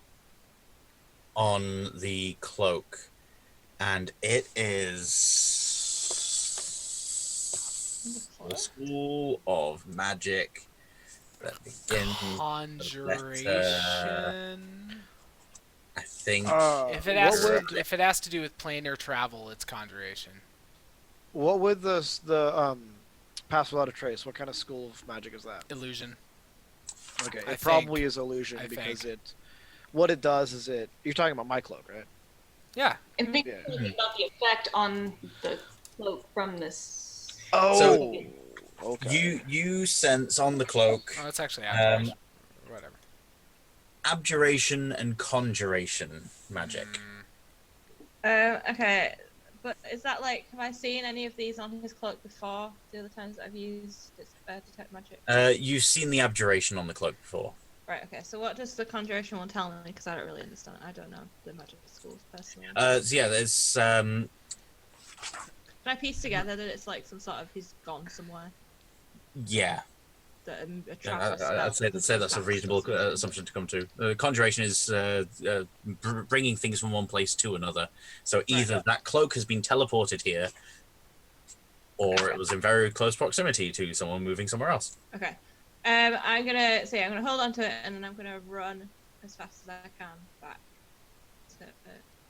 on the cloak, and it is the School of Magic that begins. Conjuration. I think. If it has to do with planar travel, it's conjuration. What would the pass without a trace? What kind of school of magic is that? Illusion. Okay, I it probably think. is illusion I because think. what it does is you're talking about my cloak, right? Yeah. I think Yeah. about the effect on the cloak from this. Oh, okay. You sense on the cloak Oh, it's actually abjuration. Whatever. abjuration and conjuration magic. Okay, but is that like, have I seen any of these on his cloak before? The other times that I've used Detect Magic? You've seen the abjuration on the cloak before. Right, okay, so what does the conjuration one tell me? Because I don't really understand. I don't know the magic schools personally. So yeah, there's Can I piece together that it's like some sort of he's gone somewhere? yeah. That a trap I'd say that's a reasonable assumption to come to. Conjuration is bringing things from one place to another. So either that cloak has been teleported here, or it was in very close proximity to someone moving somewhere else. Okay. I'm gonna hold on to it, and then I'm gonna run as fast as I can back to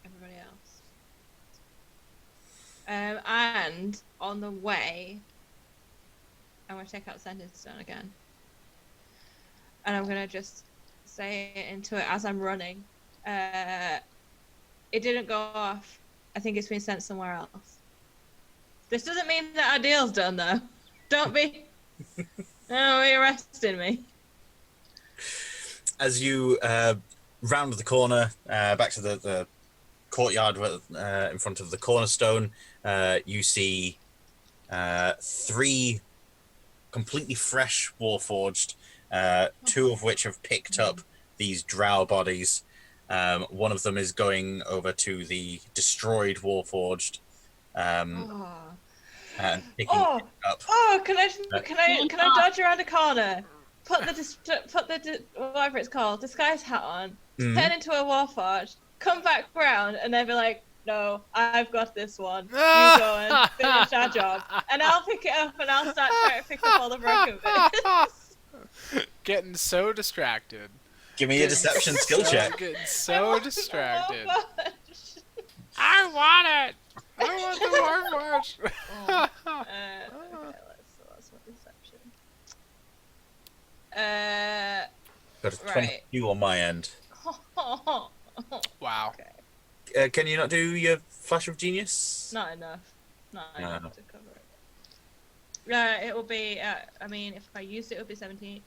everybody else. And on the way, I'm gonna take out Sending Stone again, and I'm gonna just say it into it as I'm running. It didn't go off. I think it's been sent somewhere else. This doesn't mean that our deal's done, though. Don't be arresting me. As you round the corner, back to the courtyard in front of the cornerstone, you see 3 completely fresh Warforged, 2 of which have picked up these drow bodies. One of them is going over to the destroyed Warforged. And picking it up. Can I dodge around a corner, put the whatever it's called disguise hat on, turn into a Warforged, come back round, and then be like, no, I've got this one. You go and finish our job, and I'll pick it up and I'll start trying to pick up all the broken bits. Getting so distracted. Give me a deception skill check. Getting so distracted. I want it. I want the Warforged. Okay, that's my deception. Got a Right. 22 on my end. Wow. Okay. Can you not do your flash of genius? Not enough. Not No. enough to cover it. It will be. I mean, if I used it, it would be 16,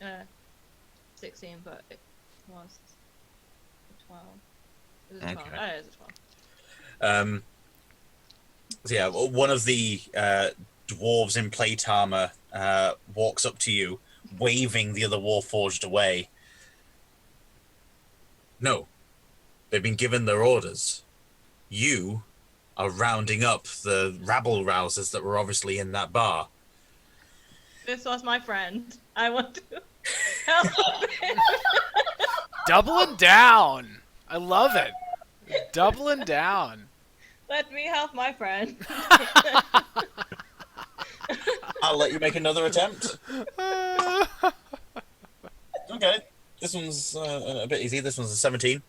but it was 12. Is it 12? Okay. Oh, it is a 12. So yeah, one of the dwarves in plate armor walks up to you, waving the other warforged away. No, they've been given their orders. You are rounding up the rabble rousers that were obviously in that bar. This was my friend. I want to help him. Doubling down. I love it. Doubling down. Let me help my friend. I'll let you make another attempt. Okay, this one's a bit easy. This one's a 17.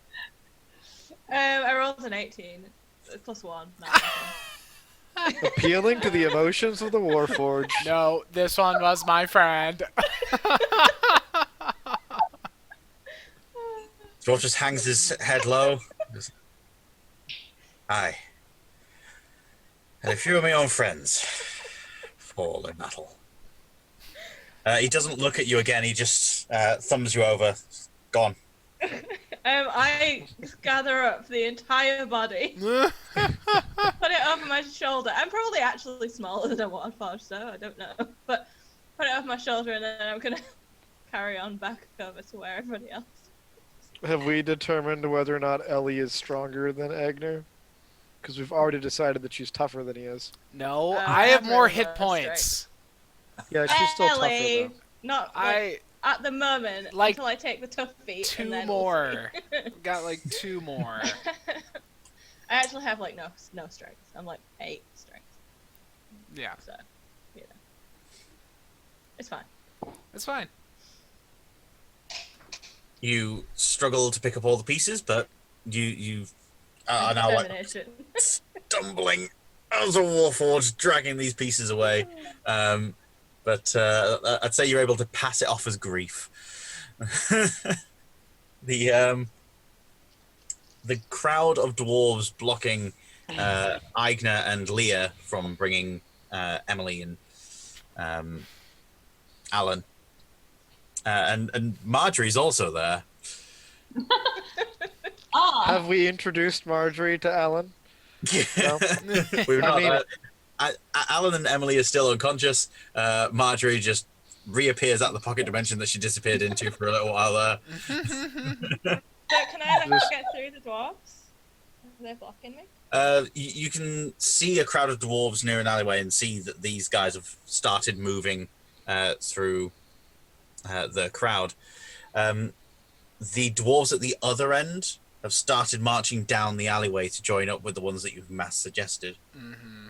I rolled an 18. Plus 1. Appealing to the emotions of the Warforged. No, this one was my friend. Dwarf just hangs his head low. Aye. And a few of my own friends fall in battle. He doesn't look at you again. He just thumbs you over. Gone. I gather up the entire body, put it over my shoulder. I'm probably actually smaller than a Warforged, so I don't know. But put it over my shoulder, and then I'm gonna carry on back over to where everybody else. Have we determined whether or not Ellie is stronger than Agner? Because we've already decided that she's tougher than he is. No, I I have have more really hit low points. Yeah, she's still tougher Ellie, though. not like, at the moment, like, until I take the tough feet. Two and then more. We'll see. Got like 2 more. I actually have like no strength. I'm like 8 strength, Yeah, so you know, it's fine. it's fine. You struggle to pick up all the pieces, but you are now like Determination. stumbling as a warforged, dragging these pieces away. But I'd say you're able to pass it off as grief. The crowd of dwarves blocking Aigner and Leah from bringing Emily and Alan. And Marjorie's also there. Ah, Have we introduced Marjorie to Alan? No? We've not. mean- Alan and Emily are still unconscious. Marjorie just reappears at the pocket dimension that she disappeared into for a little while there. So can I not get through the dwarves? Are they blocking me? You can see a crowd of dwarves near an alleyway and see that these guys have started moving through the crowd. The dwarves at the other end have started marching down the alleyway to join up with the ones that you've mass suggested. Mm-hmm.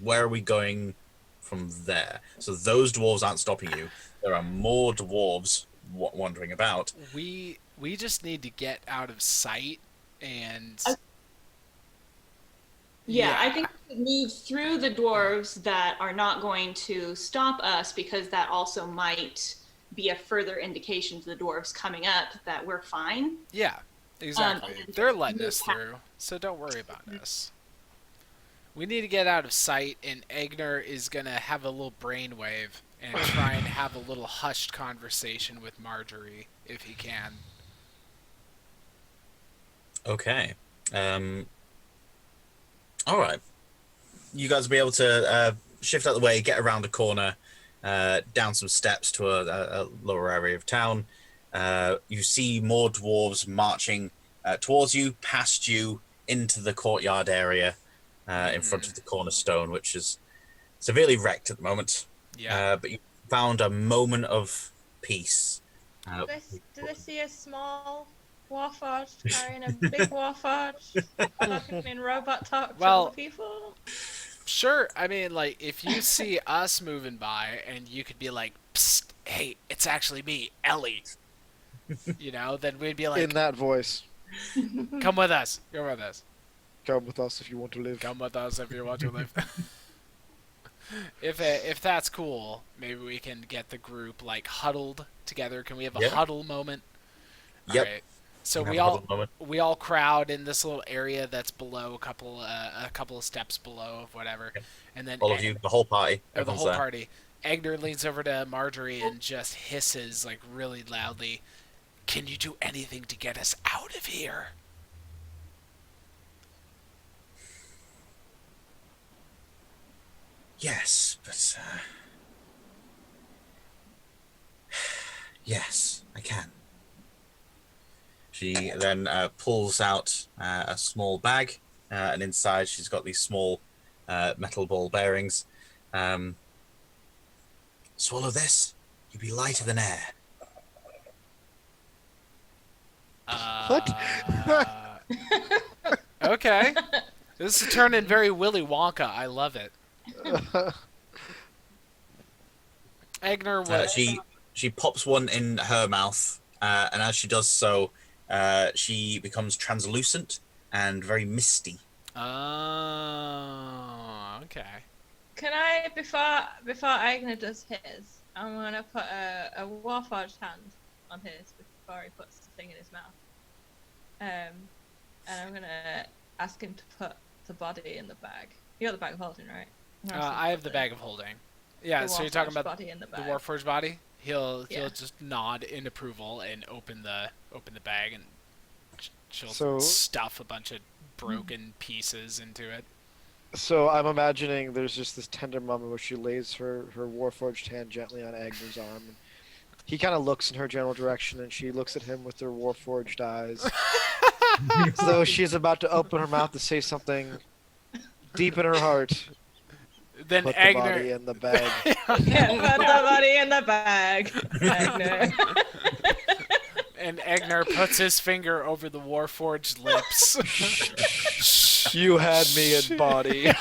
Where are we going from there? So those dwarves aren't stopping you. There are more dwarves wandering about. We just need to get out of sight and yeah, I think we could move through the dwarves that are not going to stop us, because that also might be a further indication to the dwarves coming up that we're fine. yeah, exactly. and They're letting move us past- through, so don't worry about us. We need to get out of sight, and Agner is gonna have a little brainwave and try and have a little hushed conversation with Marjorie if he can. Okay. All right. You guys will be able to shift out the way, get around a corner, down some steps to a lower area of town. You see more dwarves marching towards you, past you, into the courtyard area in front of the cornerstone, which is severely wrecked at the moment. Yeah. But you found a moment of peace. Do they see a small Warforged carrying a big Warforged talking in robot talk to Well- other people? Sure. I mean, like, if you see us moving by and you could be like, "Psst, hey, it's actually me, Ellie." You know, then we'd be In like, that voice. "Come with us. Come with us. Come with us if you want to live. Come with us if you want to live." If that's cool, maybe we can get the group like huddled together. Can we have a Yeah. huddle moment? Yep. Alright. So Have we a all huddle moment. we all crowd in this little area that's below a couple of steps below of whatever, and then All of you, the whole party, or the everyone's whole there. party. Agner leans over to Marjorie and just hisses like really loudly, Can you do anything to get us out of here? Yes, but yes, I can. She then pulls out a small bag, and inside she's got these small metal ball bearings. Swallow this, you'll be lighter than air. What? Okay. This is turning very Willy Wonka. I love it. Agner, what? She pops one in her mouth, and as she does so, she becomes translucent and very misty. Oh, okay. Can I, before Agner does his, I'm gonna put a warforged hand on his before he puts the thing in his mouth. And I'm gonna ask him to put the body in the bag. You got the bag of holding, right? I have the bag of holding. Yeah, so you're talking about body in the the bag. Warforged body? He'll Yeah. just nod in approval and open the bag, and she'll So- stuff a bunch of broken pieces into it. So I'm imagining there's just this tender moment where she lays her warforged hand gently on Agner's arm. And he kind of looks in her general direction, and she looks at him with her warforged eyes, as though she's about to open her mouth to say something deep in her heart. Then Put the body Agner, in the bag. Yeah, put the body in the bag. Agner. and Agner puts his finger over the Warforged lips. You had me in body.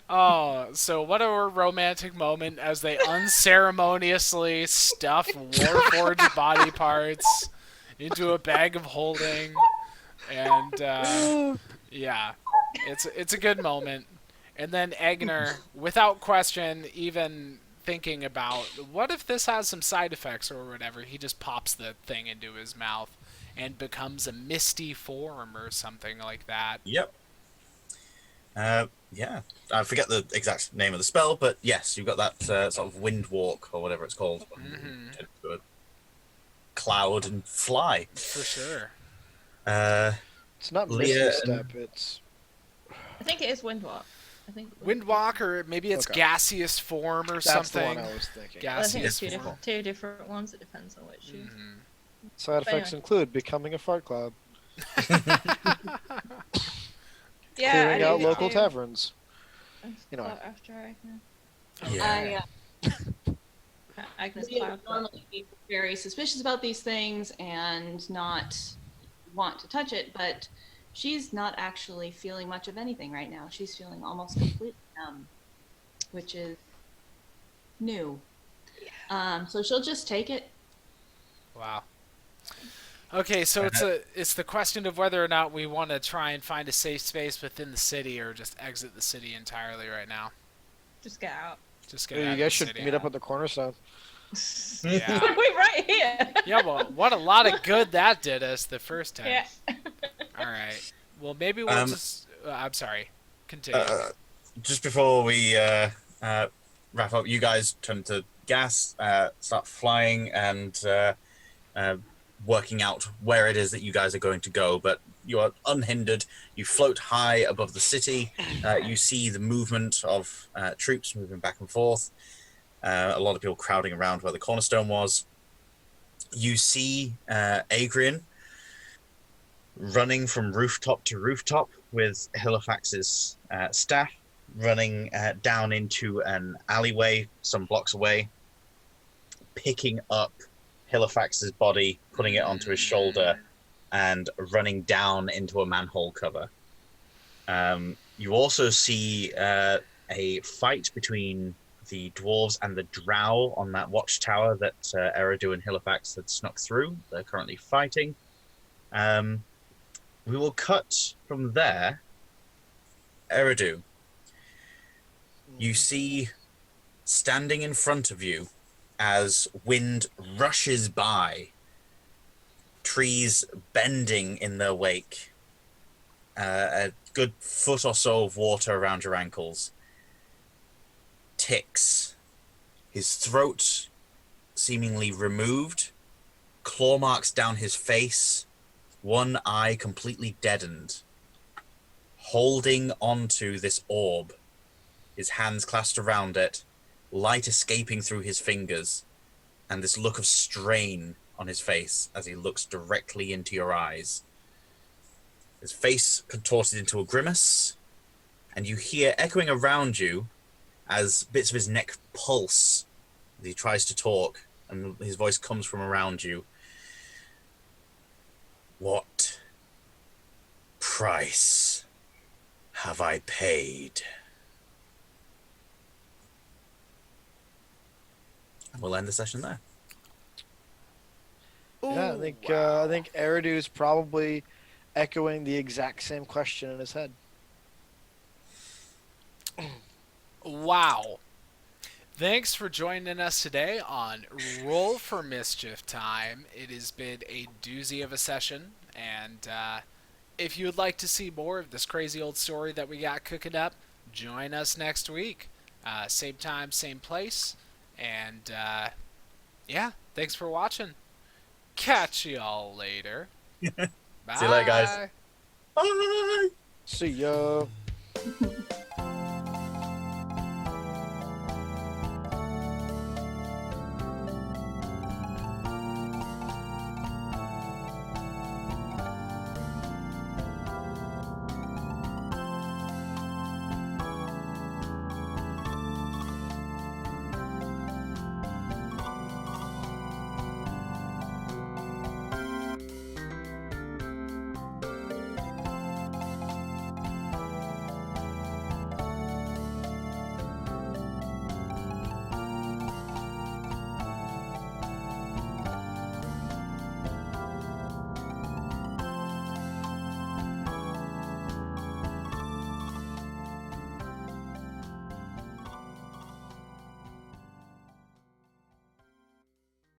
Oh, so what a romantic moment as they unceremoniously stuff Warforged body parts into a bag of holding, and yeah, it's a good moment. And then Agner, without question, even thinking about what if this has some side effects or whatever, he just pops the thing into his mouth and becomes a misty form or something like that. Yep. Yeah, I forget the exact name of the spell, but yes, you've got that sort of wind walk or whatever it's called. Mhm. Turn into a cloud and fly. For sure. It's not Leah misty and- step. It's I think it is Windwalk. I think Windwalk, or maybe it's Okay. gaseous form or that's the something. one I was thinking. Well, I think Gaseous it's form. two different ones. It depends on which you. Mhm. Side But effects include becoming a fart cloud, Yeah, clearing I out do local too. taverns. I you know. thought after Agner. Yeah. Agner's Leah cloud. would normally be very suspicious about these things and not want to touch it, but she's not actually feeling much of anything right now. She's feeling almost completely numb, which is new. So she'll just take it. Wow. Okay, so it's the question of whether or not we want to try and find a safe space within the city or just exit the city entirely right now. Just get out. Just get Yeah, out you of guys the should city. meet up at the cornerstone. Yeah. We're right here. Yeah, well, what a lot of good that did us the first time. Yeah. All right. Well, maybe we'll just... I'm sorry. Continue. Just before we wrap up, you guys turn to gas, start flying, and working out where it is that you guys are going to go. But you are unhindered. You float high above the city. You see the movement of troops moving back and forth. A lot of people crowding around where the cornerstone was. You see Adrian running from rooftop to rooftop with Halifax's staff, running down into an alleyway some blocks away, picking up Halifax's body, putting it onto his shoulder, and running down into a manhole cover. You also see a fight between the dwarves and the drow on that watchtower that Eridu and Halifax had snuck through. They're currently fighting. We will cut from there. Eridu, you see standing in front of you as wind rushes by, trees bending in their wake, a good foot or so of water around your ankles. ticks, his throat seemingly removed, claw marks down his face, one eye completely deadened, holding onto this orb, his hands clasped around it, light escaping through his fingers, and this look of strain on his face as he looks directly into your eyes. His face contorted into a grimace, and you hear echoing around you as bits of his neck pulse as he tries to talk, and his voice comes from around you. What price have I paid? And we'll end the session there. Yeah, Ooh, I wow. think Eridu's probably echoing the exact same question in his head. Wow. Thanks for joining us today on Roll for Mischief Time. It has been a doozy of a session, and if you would like to see more of this crazy old story that we got cooking up, join us next week. Same time, same place. And yeah, thanks for watching. Catch y'all later. See you later, guys. Bye. Bye! See ya.